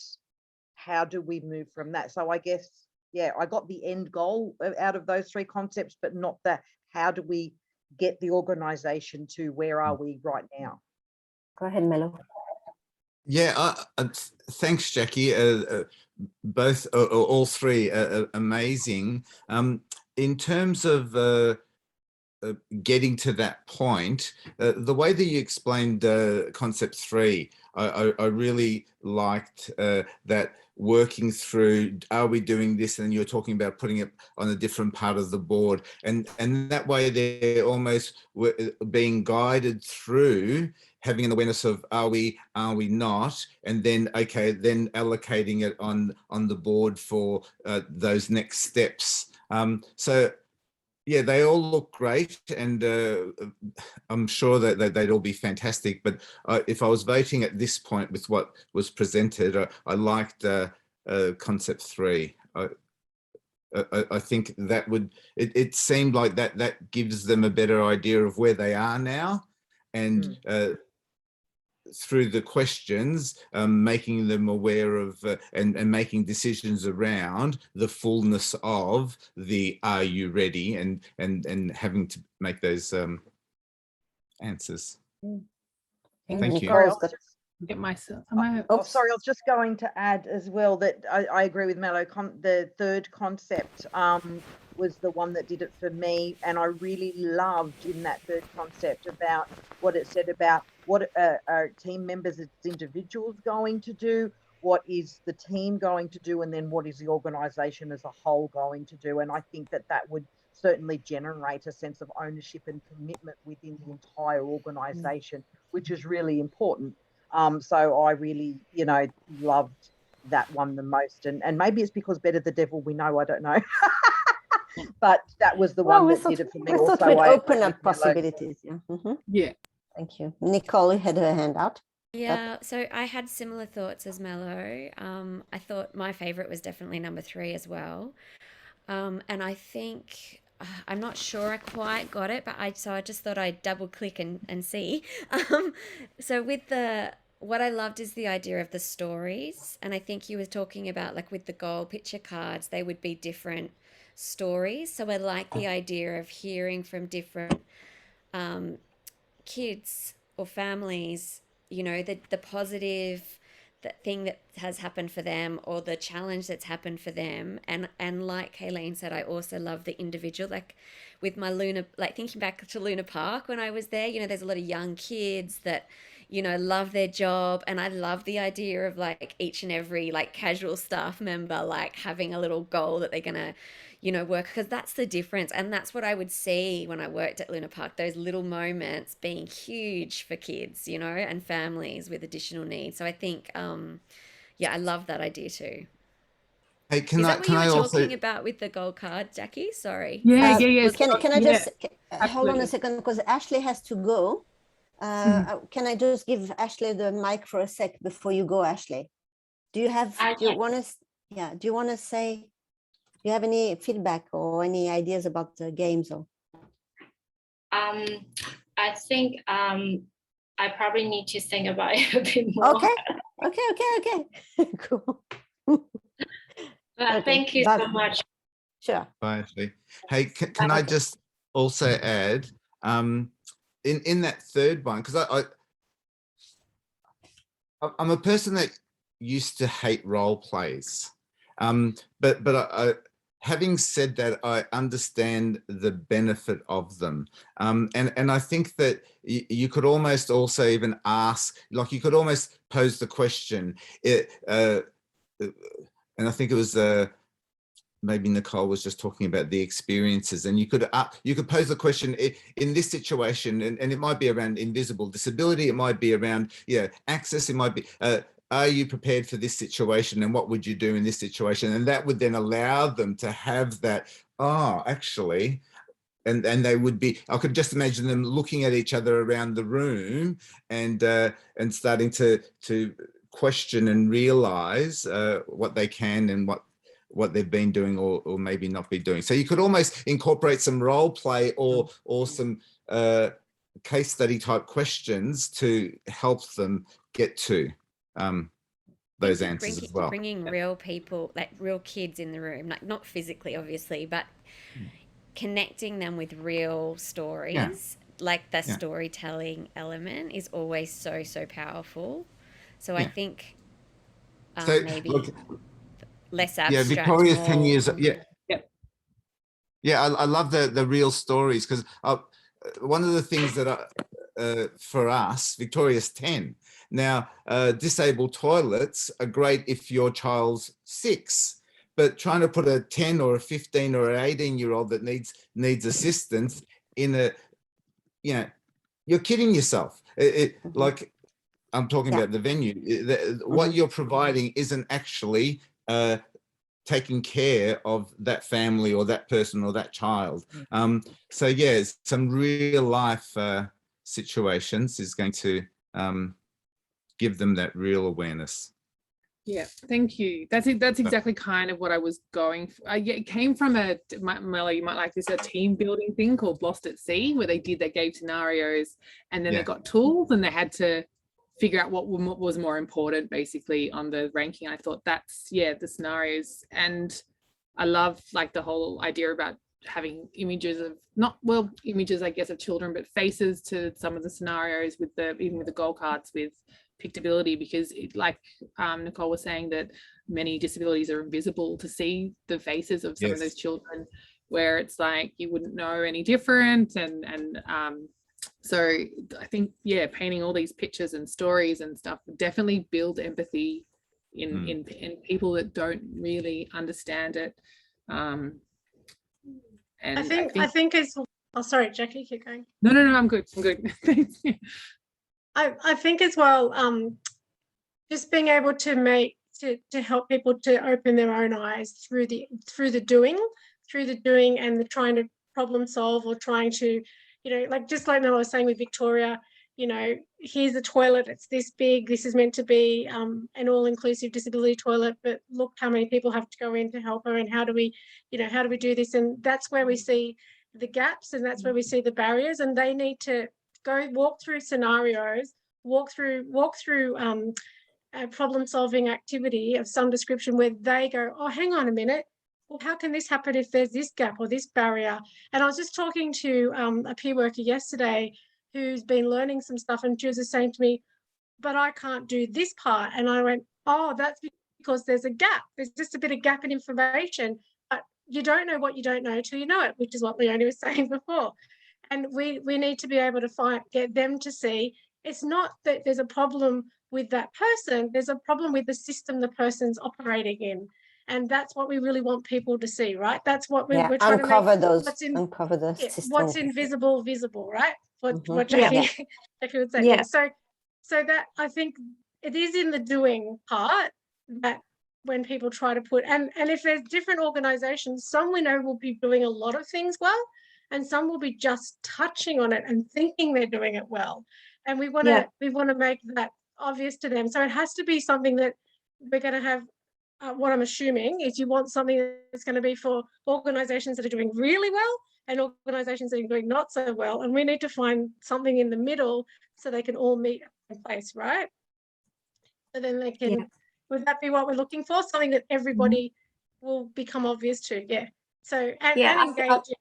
K: how do we move from that? So I guess, I got the end goal out of those three concepts, but not that how do we get the organization to where are we right now?
C: Go ahead, Melo.
I: Yeah, thanks, Jackie. All three are amazing. In terms of getting to that point, the way that you explained concept 3, I really liked that, working through, are we doing this? And you're talking about putting it on a different part of the board, and that way they're almost being guided through having an awareness of are we not, and then then allocating it on the board for those next steps. So yeah, they all look great, and I'm sure that they'd all be fantastic. But if I was voting at this point with what was presented, I liked concept 3. I think that would, it seemed like that gives them a better idea of where they are now, and through the questions, making them aware of and making decisions around the fullness of the "Are you ready?" and having to make those answers. Thank you.
K: Sorry,
D: Get myself.
K: sorry, I was just going to add as well that I agree with Mello. The third concept was the one that did it for me, and I really loved in that third concept about what it said about what are team members as individuals going to do, what is the team going to do, and then what is the organisation as a whole going to do. And I think that would certainly generate a sense of ownership and commitment within the entire organisation, which is really important. So I really, loved that one the most, and maybe it's because better the devil we know, I don't know. But that was the one that did it for me.
C: We thought we'd open up possibilities.
D: Yeah.
C: Thank you. Nicole had her hand out.
J: Yeah, so I had similar thoughts as Mello. I thought my favorite was definitely number 3 as well. And I think I'm not sure I quite got it, but I just thought I'd double click and see. So with what I loved is the idea of the stories, and I think you were talking about, like, with the goal picture cards, they would be different stories. So I like the idea of hearing from different kids or families, the positive thing that has happened for them, or the challenge that's happened for them. And like Kayleen said, I also love the individual, like with my thinking back to Luna Park when I was there, there's a lot of young kids that, love their job. And I love the idea of, like, each and every, like, casual staff member, like, having a little goal that they're going to, work, because that's the difference. And that's what I would see when I worked at Luna Park, those little moments being huge for kids, and families with additional needs. So I think, I love that idea too.
I: Hey,
J: Is that what you were talking about with the gold card, Jackie? Sorry.
D: Yeah.
C: Can I just hold on a second, because Ashley has to go. Can I just give Ashley the mic for a sec before you go, Ashley? Do you want to say, do you have any feedback or any ideas about the games? Or
G: I think I probably need to think about it a bit more.
C: Okay. Cool.
G: But thank you so much.
C: Sure.
I: Bye, Ashley. Hey, can I just also add, in that third one, because I'm a person that used to hate role plays, but having said that, I understand the benefit of them, and I think that you could almost also even ask, like, you could almost pose the question, and I think it was maybe Nicole was just talking about the experiences, and you could pose the question in this situation, and it might be around invisible disability, it might be around access, it might be are you prepared for this situation, and what would you do in this situation? And that would then allow them to have that, actually, and they would be, I could just imagine them looking at each other around the room and starting to question and realize what they can and what they've been doing or maybe not be doing. So you could almost incorporate some role play or some case study type questions to help them get to those answers as well.
J: Bringing real people, like real kids in the room, like not physically, obviously, but connecting them with real stories, like the storytelling element is always so powerful. So I think maybe less abstract.
I: Victoria's 10 years. I love the real stories, because one of the things that for us, Victoria's 10. Now, disabled toilets are great if your child's 6, but trying to put a 10 or a 15 or an 18-year-old that needs assistance in you're kidding yourself. Like, I'm talking about the venue. What you're providing isn't actually taking care of that family or that person or that child. So some real life situations is going to give them that real awareness.
D: Yeah, thank you. That's it. That's exactly kind of what I was going for. It came from Melly, you might like this, a team building thing called Lost at Sea, where they gave scenarios, and then they got tools, and they had to figure out what was more important, basically, on the ranking. I thought that's, the scenarios. And I love like the whole idea about having images of images, I guess, of children, but faces to some of the scenarios with even with the goal cards with pictability, because like Nicole was saying, that many disabilities are invisible to see the faces of some of those children, where it's like you wouldn't know any different. And so I think, painting all these pictures and stories and stuff definitely build empathy in people that don't really understand it. And
B: I think it's, oh, sorry, Jackie, keep going.
D: No, I'm good. Thanks.
B: I think as well, just being able to help people to open their own eyes through the doing and the trying to problem solve, or trying to, like just like Mel was saying with Victoria, here's the toilet, it's this big, this is meant to be an all-inclusive disability toilet, but look how many people have to go in to help her, and how do we do this? And that's where we see the gaps, and that's where we see the barriers, and they need to walk through scenarios, walk through a problem-solving activity of some description, where they go, oh, hang on a minute, well, how can this happen if there's this gap or this barrier? And I was just talking to a peer worker yesterday who's been learning some stuff, and she was just saying to me, but I can't do this part. And I went, oh, that's because there's a gap. There's just a bit of gap in information, but you don't know what you don't know till you know it, which is what Leonie was saying before. And we need to be able to get them to see it's not that there's a problem with that person, there's a problem with the system the person's operating in. And that's what we really want people to see, right? That's what we're trying to make.
C: Uncover the system.
B: What's invisible, visible, right? What Jackie would say. Yeah. So that, I think it is in the doing part that when people try to put, and if there's different organizations, some we know will be doing a lot of things well, and some will be just touching on it and thinking they're doing it well. And we want to make that obvious to them. So it has to be something that we're going to have. What I'm assuming is you want something that's going to be for organizations that are doing really well and organizations that are doing not so well. And we need to find something in the middle so they can all meet in place, right? So then they can, would that be what we're looking for? Something that everybody will become obvious to, So, and engaging.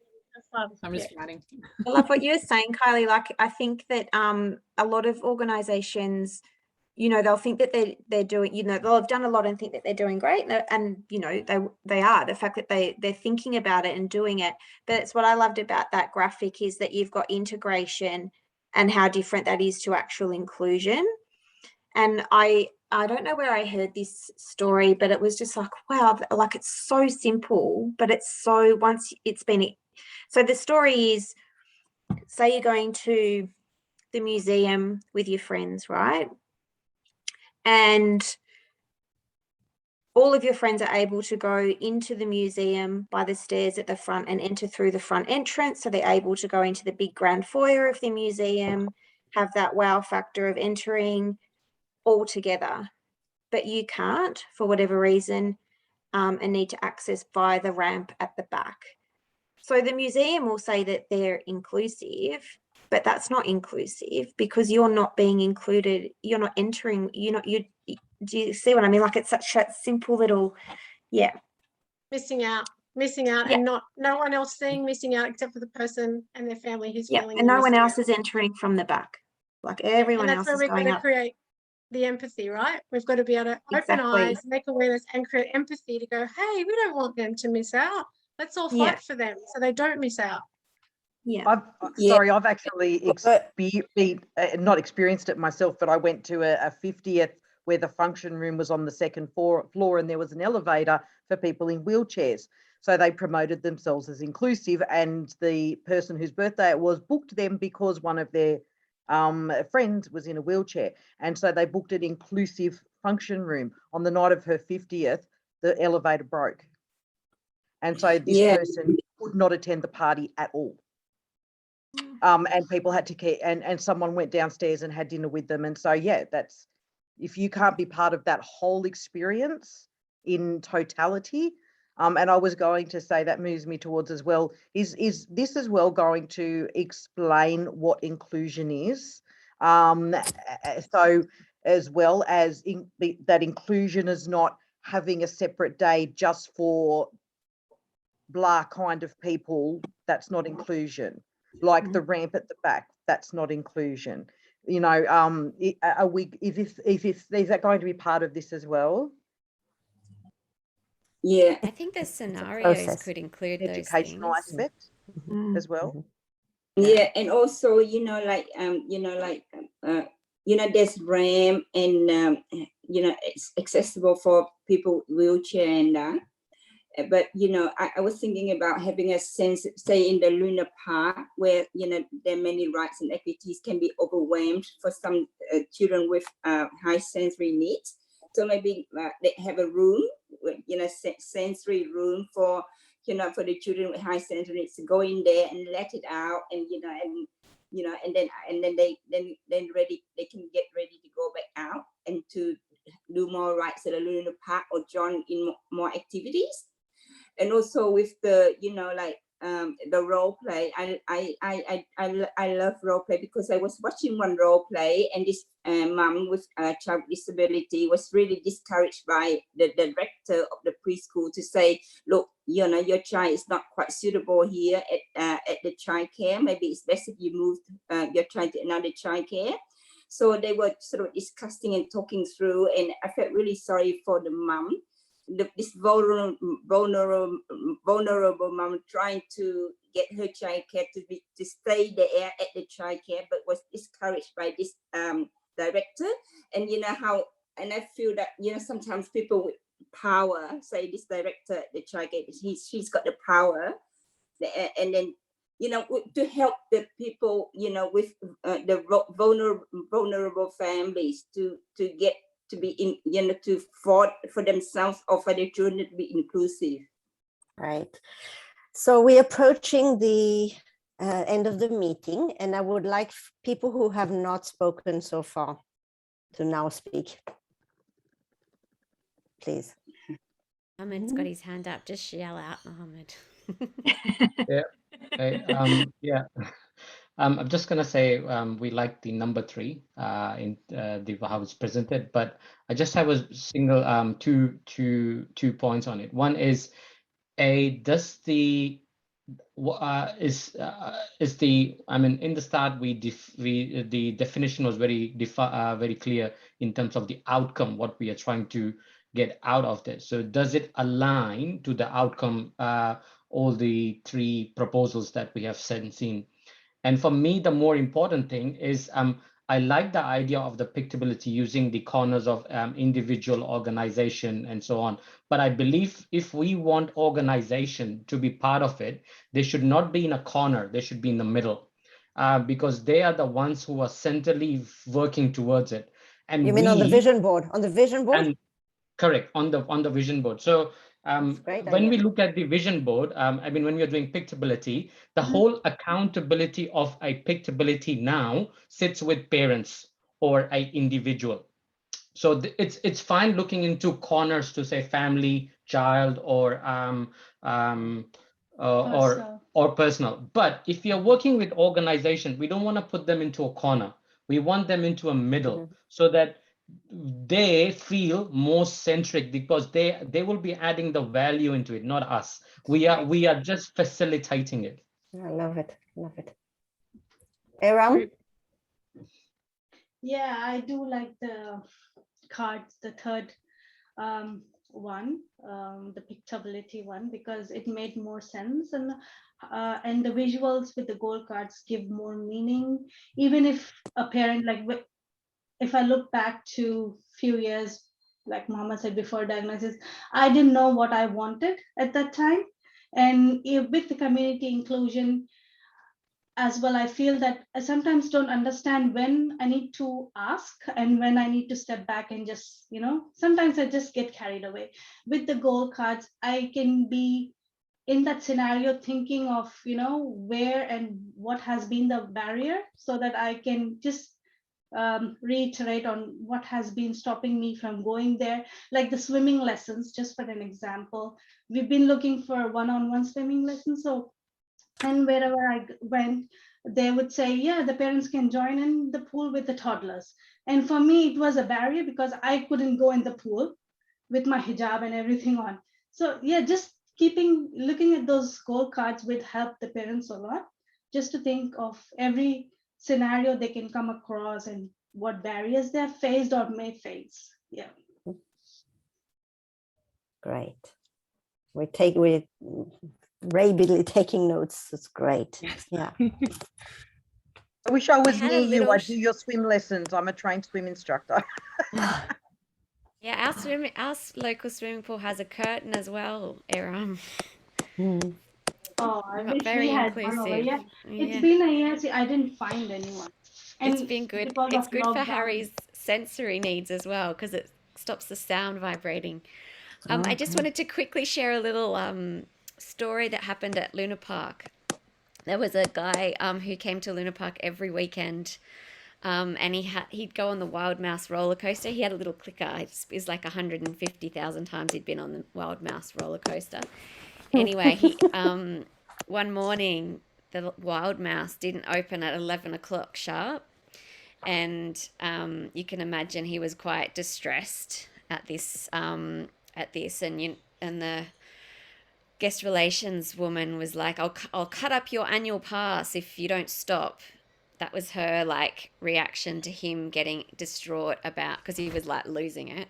D: I'm just writing.
A: I love what you're saying, Kylie. Like, I think that a lot of organizations, they'll think that they're doing, they'll have done a lot and think that they're doing great, and they are. The fact that they're thinking about it and doing it. But it's what I loved about that graphic is that you've got integration and how different that is to actual inclusion. And I don't know where I heard this story, but it was just like, wow, like it's so simple, but it's so, once it's been, so the story is, say you're going to the museum with your friends, right? And all of your friends are able to go into the museum by the stairs at the front and enter through the front entrance. So they're able to go into the big grand foyer of the museum, have that wow factor of entering all together. But you can't, for whatever reason, and need to access via the ramp at the back. So the museum will say that they're inclusive, but that's not inclusive because you're not being included. You're not entering. Do you see what I mean? Like, it's such a simple little,
B: missing out, and no one else seeing missing out except for the person and their family who's feeling.
A: And no one else is entering from the back. Like, everyone else is going up.
B: And that's where we've got to create the empathy, right? We've got to be able to open eyes, make awareness, and create empathy to go, hey, we don't want them to miss out. Let's all fight for them so they don't miss out.
K: I've actually not experienced it myself, but I went to a 50th where the function room was on the second floor and there was an elevator for people in wheelchairs. So they promoted themselves as inclusive, and the person whose birthday it was booked them because one of their friends was in a wheelchair. And so they booked an inclusive function room. On the night of her 50th, the elevator broke. And so this person could not attend the party at all. And people had to care, and someone went downstairs and had dinner with them. And so, that's if you can't be part of that whole experience in totality. And I was going to say that moves me towards as well, is this as well going to explain what inclusion is? So as well as that inclusion is not having a separate day just for blah kind of people, that's not inclusion. Like the ramp at the back, that's not inclusion. You know, are we, is that going to be part of this as well?
E: Yeah.
J: I think the scenarios
C: process.
J: could include those
K: Educational
J: things.
K: aspect as well.
E: Yeah, and also, you know, like there's ramp and it's accessible for people wheelchair and that. But I was thinking about having a sense, say in the Luna Park, where there are many rides and activities can be overwhelmed for some children with high sensory needs. So maybe they have a room, sensory room for for the children with high sensory needs to go in there and let it out, and and then they can get ready to go back out and to do more rides at the Luna Park or join in more activities. And also with the the role play, I love role play, because I was watching one role play, and this mom with a child with disability was really discouraged by the director of the preschool to say, look, your child is not quite suitable here at the childcare. Maybe it's best if you move your child to another childcare. So they were sort of discussing and talking through, and I felt really sorry for the mom. This vulnerable mom trying to get her childcare to stay there at the childcare, but was discouraged by this director. And and I feel that sometimes people with power, say this director at the childcare, she's got the power, and then to help the people with the vulnerable families to get to be in to for themselves or for their children to be inclusive.
C: Right. So we're approaching the end of the meeting, and I would like people who have not spoken so far to now speak. Please.
J: Mohammed's got his hand up. Just yell out, Mohammed.
F: I'm just going to say we like the number 3 in how it's presented, but I just have a single two points on it. One is, does the is the, I mean, in the start the definition was very clear in terms of the outcome, what we are trying to get out of this. So does it align to the outcome, all the 3 proposals that we have seen? And for me, the more important thing is I like the idea of the pictability using the corners of individual organization and so on. But I believe if we want organization to be part of it, they should not be in a corner. They should be in the middle, because they are the ones who are centrally working towards it. And
C: you mean on the vision board? On the vision board?
F: And correct, on the vision board. So when we look at the vision board, I mean, when we are doing pictability, the whole accountability of a pictability now sits with parents or an individual. So it's fine looking into corners to say family, child, or personal. But if you're working with organizations, we don't want to put them into a corner. We want them into a middle, so that they feel more centric, because they will be adding the value into it, not us. We are just facilitating it.
C: I love it. Aram?
H: Yeah, I do like the cards, the third one, the pictability one, because it made more sense, and the visuals with the gold cards give more meaning. Even if a parent, like if I look back to few years, like Mama said, before diagnosis, I didn't know what I wanted at that time. And with the community inclusion as well, I feel that I sometimes don't understand when I need to ask and when I need to step back and just, sometimes I just get carried away. With the goal cards, I can be in that scenario thinking of, where and what has been the barrier, so that I can just reiterate on what has been stopping me from going there, like the swimming lessons, just for an example. We've been looking for one-on-one swimming lessons. So, and wherever I went, they would say, yeah, the parents can join in the pool with the toddlers. And for me, it was a barrier because I couldn't go in the pool with my hijab and everything on. So yeah, just looking at those scorecards would help the parents a lot, just to think of every scenario they can come across and what barriers they're faced or may face. Yeah.
C: Great. We're rapidly taking notes. It's great. Yeah.
K: I wish I was
J: had a
K: near you.
J: little
K: I do your swim lessons. I'm a trained swim instructor.
J: Yeah, our local swimming pool has a curtain as well, Aram.
H: Oh, I
J: Not
H: wish
J: very
H: we had one over
J: inclusive.
H: here. It's
J: Yeah.
H: been a year. See, I didn't find anyone.
J: It's
H: And
J: been good.
H: because
J: It's
H: of
J: good for
H: lockdown.
J: Harry's sensory needs as well because it stops the sound vibrating. I just wanted to quickly share a little story that happened at Luna Park. There was a guy who came to Luna Park every weekend, and he'd go on the Wild Mouse roller coaster. He had a little clicker. It was like 150,000 times he'd been on the Wild Mouse roller coaster. Anyway, he one morning the Wild Mouse didn't open at 11 o'clock sharp, and you can imagine he was quite distressed at this. And the guest relations woman was like, I'll cut up your annual pass if you don't stop. That was her like reaction to him getting distraught about, because he was like losing it.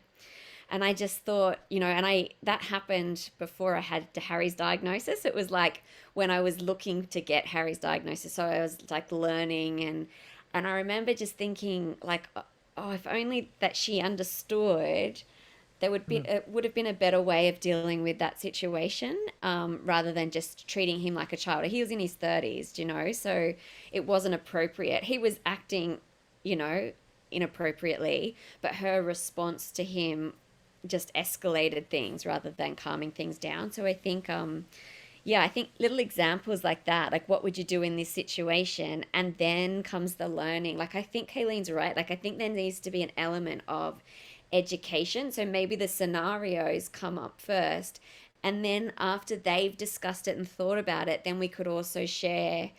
J: And I just thought, that happened before I had Harry's diagnosis. It was like when I was looking to get Harry's diagnosis. So I was like learning, and I remember just thinking like, oh, if only that she understood, it would have been a better way of dealing with that situation, rather than just treating him like a child. He was in his 30s, so it wasn't appropriate. He was acting, inappropriately, but her response to him just escalated things rather than calming things down. So I think, I think little examples like that, like what would you do in this situation? And then comes the learning. Like I think Kayleen's right. Like I think there needs to be an element of education. So maybe the scenarios come up first, and then after they've discussed it and thought about it, then we could also share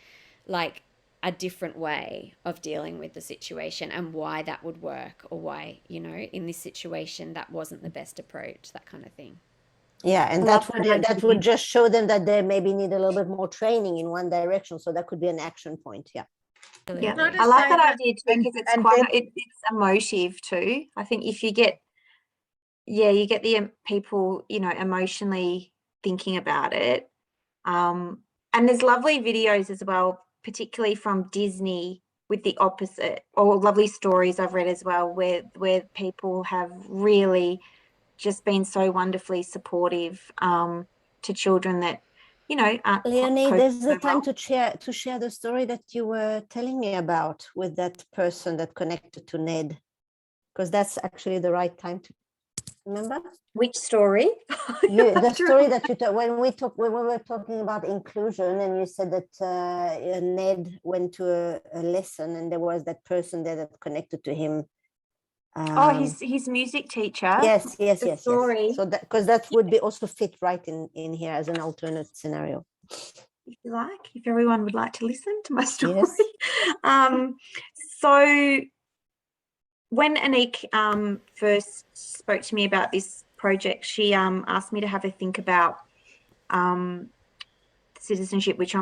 J: like a different way of dealing with the situation and why that would work, or why, in this situation that wasn't the best approach, that kind of thing.
C: Yeah, and that would just show them that they maybe need a little bit more training in one direction. So that could be an action point. Yeah.
A: Yeah,
B: Not
A: I
B: to
A: like
B: say
A: that
B: that-
A: idea too, because it's emotive too. I think if you get, you get the people, emotionally thinking about it. And there's lovely videos as well, particularly from Disney, with the opposite, or lovely stories I've read as well, where people have really just been so wonderfully supportive to children that, aren't
C: Leonie,
A: coping
C: there's the
A: so
C: time
A: well.
C: to share the story that you were telling me about with that person that connected to Ned, because that's actually the right time to remember.
A: Which story?
C: The story that you told when we were talking about inclusion, and you said that Ned went to a lesson, and there was that person there that connected to him.
A: His music teacher.
C: Yes.
A: Story.
C: So that, because that would be also fit right in here as an alternate scenario.
A: If you like, if everyone would like to listen to my story.
C: Yes.
A: So when Anik first spoke to me about this project, she asked me to have a think about citizenship, which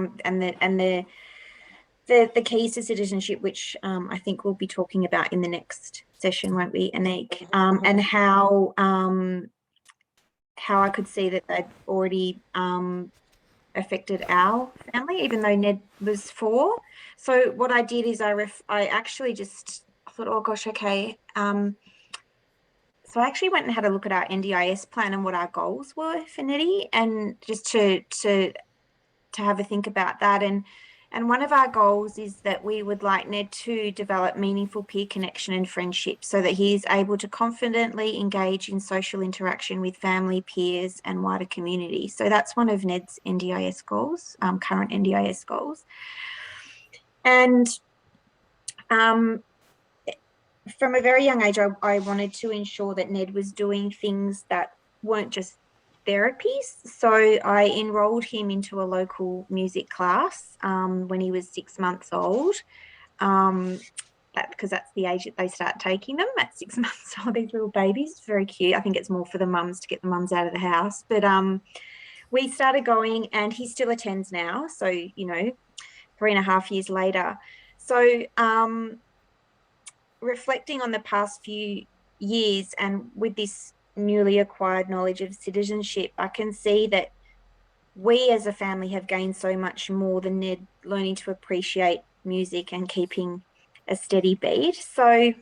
A: the keys to citizenship, which I think we'll be talking about in the next session, won't we, Anik? And how I could see that they'd already affected our family, even though Ned was 4. So what I did is I actually just thought, oh gosh, okay. So I actually went and had a look at our NDIS plan and what our goals were for Nettie, and just to have a think about that. And one of our goals is that we would like Ned to develop meaningful peer connection and friendship, so that he is able to confidently engage in social interaction with family, peers, and wider community. So that's one of Ned's NDIS goals, current NDIS goals. And from a very young age, I wanted to ensure that Ned was doing things that weren't just therapies. So I enrolled him into a local music class when he was 6 months old. Because that's the age that they start taking them at 6 months old, these little babies. It's very cute. I think it's more for the mums to get the mums out of the house. But we started going, and he still attends now. So, 3.5 years later. So reflecting on the past few years and with this newly acquired knowledge of citizenship, I can see that we as a family have gained so much more than Ned learning to appreciate music and keeping a steady beat. So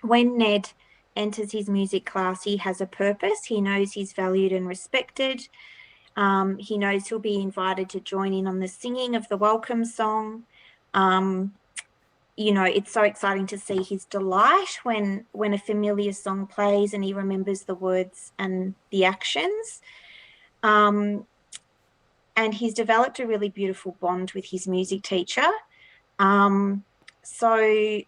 A: when Ned enters his music class, he has a purpose. He knows he's valued and respected. He knows he'll be invited to join in on the singing of the welcome song. It's so exciting to see his delight when a familiar song plays and he remembers the words and the actions. And he's developed a really beautiful bond with his music teacher. So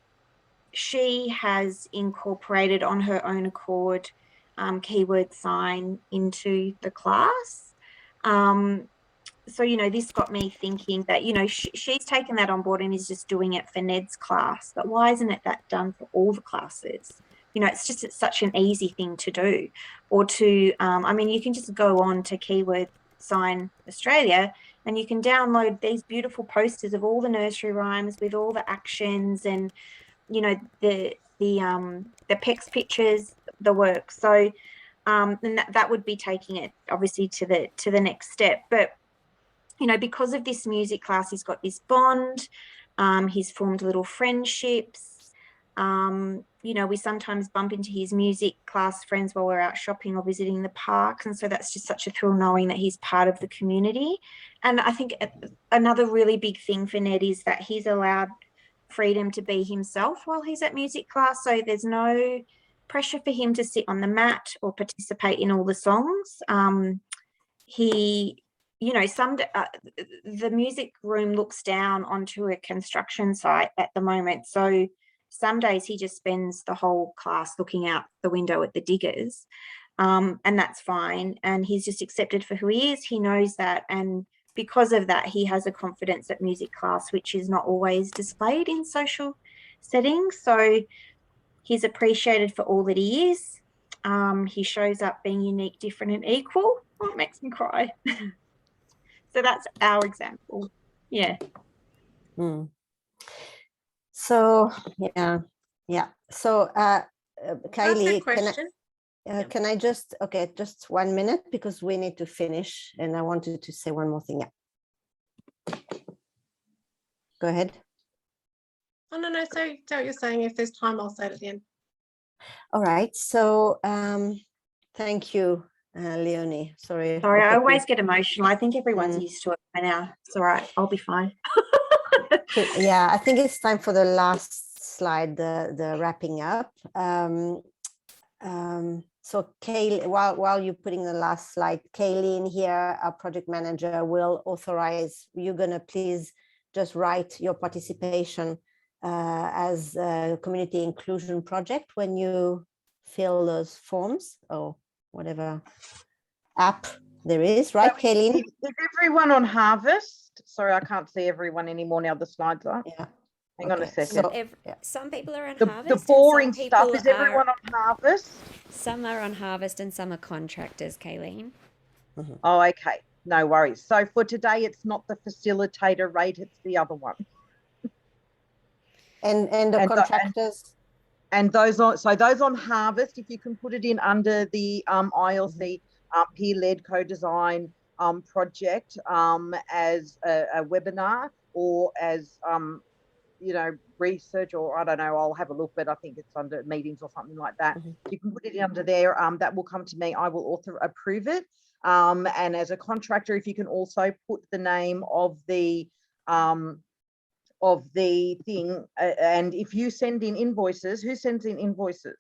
A: she has incorporated on her own accord keyword sign into the class. So, this got me thinking that, she's taken that on board and is just doing it for Ned's class. But why isn't it that done for all the classes? It's such an easy thing to do. Or to, you can just go on to Keyword Sign Australia and you can download these beautiful posters of all the nursery rhymes with all the actions and, the PEX pictures, the work. So, and that would be taking it obviously to the next step. But because of this music class, he's got this bond. He's formed little friendships. We sometimes bump into his music class friends while we're out shopping or visiting the parks. And so that's just such a thrill knowing that he's part of the community. And I think another really big thing for Ned is that he's allowed freedom to be himself while he's at music class. So there's no pressure for him to sit on the mat or participate in all the songs. The music room looks down onto a construction site at the moment. So some days he just spends the whole class looking out the window at the diggers. And that's fine. And he's just accepted for who he is. He knows that. And because of that, he has a confidence at music class, which is not always displayed in social settings. So he's appreciated for all that he is. He shows up being unique, different, and equal. Oh, it makes me cry. So that's our example. Yeah.
C: So yeah. So Kylie, can I just 1 minute because we need to finish and I wanted to say one more thing. Yeah. Go ahead.
B: Oh no, say what you're saying. If there's time, I'll say it at the end.
C: All right. So thank you, Leonie. Sorry,
A: I always get emotional. I think everyone's used to it by now. It's all right. I'll be fine.
C: Yeah, I think it's time for the last slide, the wrapping up. So Kaylee, while you're putting the last slide, Kayleen here, our project manager, will authorize, you're gonna please just write your participation as a community inclusion project when you fill those forms or whatever app there is, right, Kayleen?
K: Is everyone on Harvest? Sorry, I can't see everyone anymore now. The slides are.
C: Yeah.
K: Hang on a second.
J: So some people are on Harvest.
K: The boring stuff. Is everyone on Harvest?
J: Some are on Harvest and some are contractors, Kayleen.
K: Oh, okay. No worries. So for today, it's not the facilitator rate, it's the other one.
C: And the contractors?
K: And those on Harvest, if you can put it in under the ILC peer-led co-design project as a webinar or as research, or I don't know, I'll have a look, but I think it's under meetings or something like that. You can put it under there. That will come to me. I will approve it. And as a contractor, if you can also put the name of the thing, and if you send in invoices, who sends in invoices?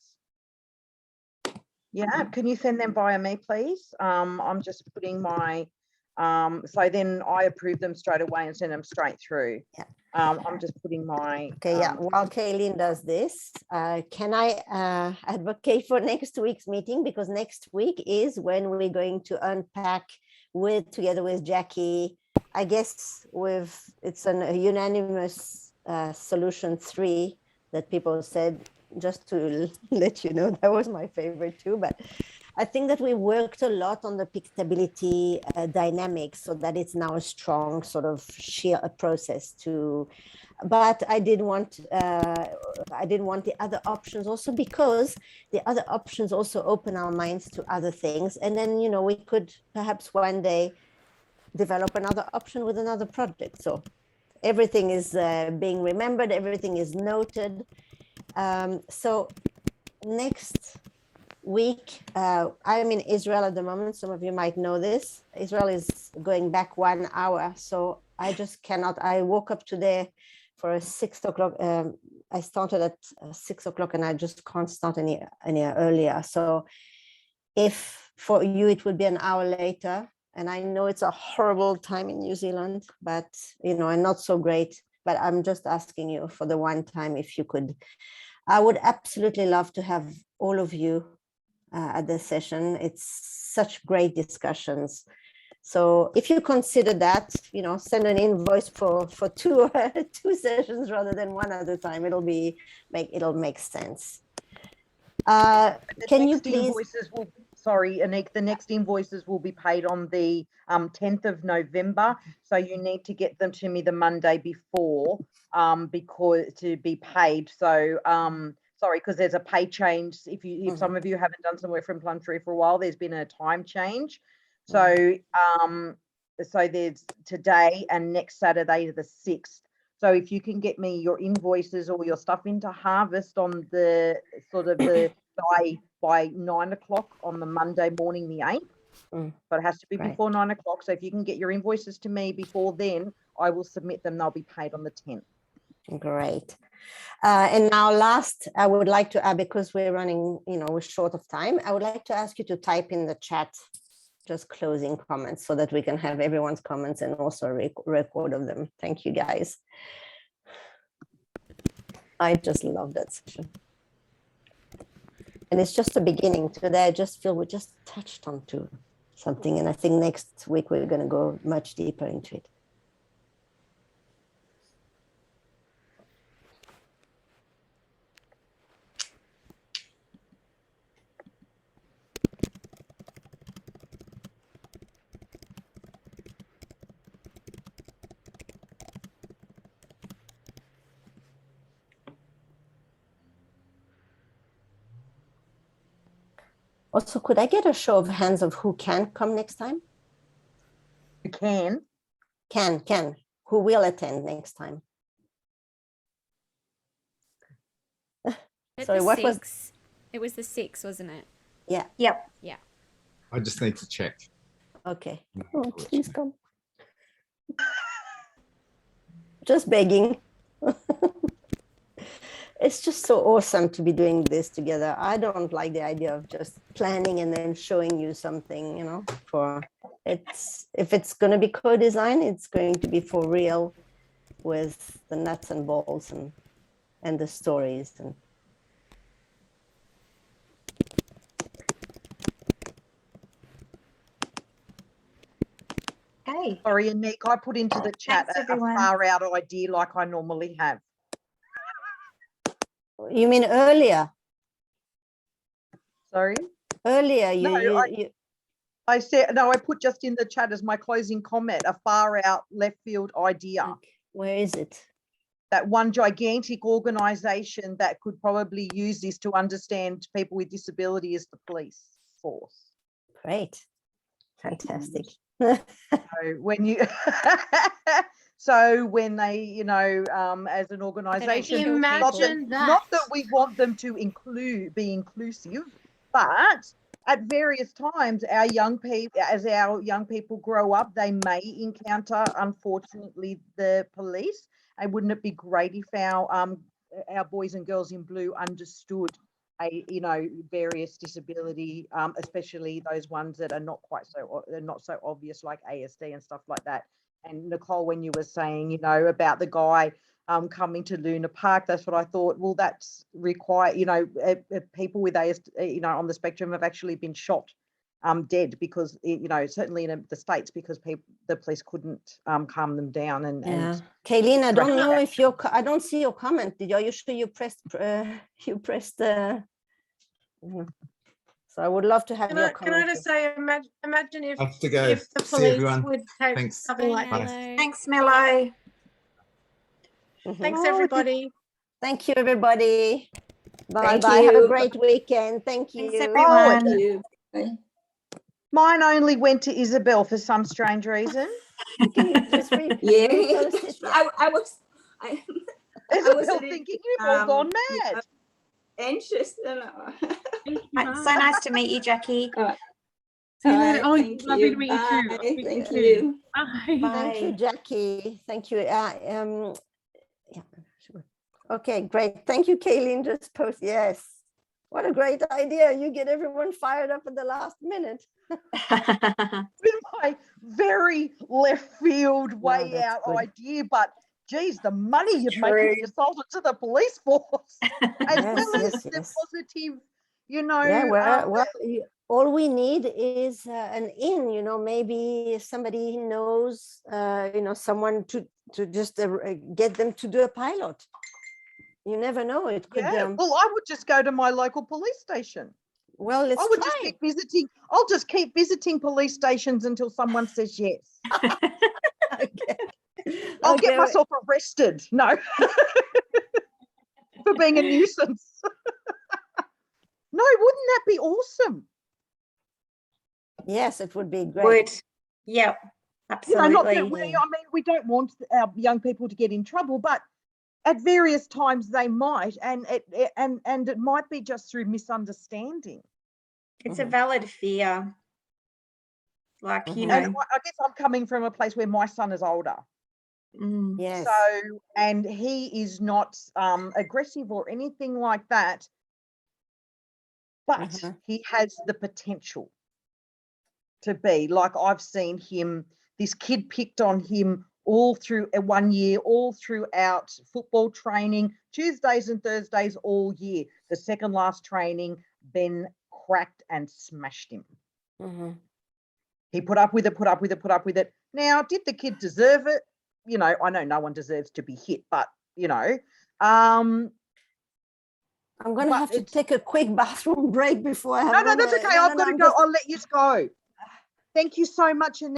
K: Yeah, can you send them via me, please? I'm just putting my so then I approve them straight away and send them straight through.
C: Yeah.
K: I'm just putting my
C: Okay, yeah. While Kayleen does this, can I advocate for next week's meeting? Because next week is when we're going to unpack together with Jackie. I guess it's a unanimous solution 3 that people said. Just to let you know, that was my favorite too. But I think that we worked a lot on the predictability dynamics, so that it's now a strong sort of sheer process to. But I didn't want the other options also, because the other options also open our minds to other things, and then we could perhaps one day develop another option with another project. So everything is being remembered, everything is noted. So next week, I'm in Israel at the moment. Some of you might know this. Israel is going back 1 hour, so I just cannot. I woke up today for 6 o'clock. I started at 6 o'clock, and I just can't start any earlier. So if for you it would be an hour later, and I know it's a horrible time in New Zealand, but and not so great, but I'm just asking you for the one time, if you could. I would absolutely love to have all of you at this session. It's such great discussions. So if you consider that, send an invoice for two sessions rather than one at a time. It'll make sense. Can you please?
K: Sorry, Anik, the next invoices will be paid on the 10th of November. So you need to get them to me the Monday before because to be paid. So sorry, because there's a pay change. If some of you haven't done some work from Plumtree for a while, there's been a time change. So so there's today and next Saturday the 6th. So if you can get me your invoices or your stuff into Harvest on the sort of the by 9 o'clock on the Monday morning, the 8th. But it has to be before 9 o'clock. So if you can get your invoices to me before then, I will submit them. They'll be paid on the 10th.
C: Great. And now last, I would like to add, because we're running, we're short of time, I would like to ask you to type in the chat just closing comments so that we can have everyone's comments and also a record of them. Thank you, guys. I just love that session. And it's just the beginning. Today, I just feel we just touched onto something. And I think next week, we're going to go much deeper into it. Also, could I get a show of hands of who can come next time?
K: You can.
C: Can. Who will attend next time? Sorry, what was?
J: It was the 6th, wasn't it?
C: Yeah.
A: Yep.
J: Yeah.
I: I just need to check.
C: Okay. Oh, please come. Just begging. It's just so awesome to be doing this together. I don't like the idea of just planning and then showing you something, if it's going to be co-design, it's going to be for real with the nuts and bolts and the stories.
A: Okay.
K: Sorry, Anik, I put into the chat a far out idea like I normally have.
C: You mean earlier?
K: Sorry?
C: Earlier,
K: I said, no, I put just in the chat as my closing comment, a far out left field idea.
C: Okay. Where is it?
K: That one gigantic organization that could probably use this to understand people with disability is the police force.
C: Great. Fantastic.
K: So when you so when they as an organization,
B: Imagine
K: not that we want them to be inclusive, but at various times as our young people grow up, they may encounter, unfortunately, the police. And wouldn't it be great if our boys and girls in blue understood various disability, especially those ones that are not so obvious, like ASD and stuff like that. And Nicole, when you were saying, you know, about the guy coming to Luna Park, that's what I thought. Well, that's required, you know, people with you know, on the spectrum have actually been shot dead because, you know, certainly in the States, because the police couldn't calm them down. And
C: Kayleen, I don't know if I don't see your comment. Did you sure you pressed so I would love to have your comment.
B: Can I just say, imagine if,
I: I have to go.
B: if the
I: See
B: police
I: everyone.
B: would take
I: Thanks.
B: something like this.
A: Thanks, Mello.
B: Thanks, everybody.
C: Thank you, everybody. Bye
J: Thank
C: bye. Have a
J: you.
C: great weekend. Thank you.
A: Thanks, everyone.
E: Thank you. Bye.
K: mine only went to Isabel for some strange reason.
C: Can you just
E: Yeah.
C: repost it? Yeah.
E: I was a
K: Isabel
E: little,
K: thinking you've all gone mad.
E: anxious.
A: So nice to meet you, Jackie.
D: See you later. Oh,
E: thank
D: lovely
E: you.
D: to meet you too.
E: Bye.
D: Speak
E: Thank
D: soon.
E: you.
D: Bye.
C: Thank you,
A: Bye.
C: Jackie. Thank you. Yeah, sure. Okay, great. Thank you, Kayleen. Just post. Yes. What a great idea. You get everyone fired up at the last minute.
K: With my very left field, way
C: that's
K: out
C: good.
K: idea, but geez, the money you'd make
A: True.
K: if you sold it to the police force, as well as the
C: yes.
K: positive, you know.
C: Yeah, well, all we need is an in, you know, maybe somebody knows, you know, someone to just get them to do a pilot. You never know. It could.
K: Yeah, well, I would just go to my local police station.
C: Well, let's
K: I would
C: try.
K: just keep visiting. I'll just keep visiting police stations until someone says yes.
C: Okay.
K: I'll get
C: Okay.
K: myself arrested. No, for being a nuisance. No, wouldn't that be awesome?
C: Yes, it would be great.
A: Would. Yep.
K: You know,
A: Absolutely.
K: not that we don't want our young people to get in trouble, but at various times they might, and it might be just through misunderstanding.
A: It's a valid fear. Like, you know.
K: And I guess I'm coming from a place where my son is older.
C: Yes.
K: So, and he is not aggressive or anything like that, but he has the potential to be. Like, I've seen him, this kid picked on him all through 1 year, all throughout football training, Tuesdays and Thursdays all year. The second last training, Ben cracked and smashed him. He put up with it. Now, did the kid deserve it? You know, I know no one deserves to be hit, but, you know. I'm
C: going to have to take a quick bathroom break before I have
K: No, that's okay. I've got to go. I'll let you go. Thank you so much.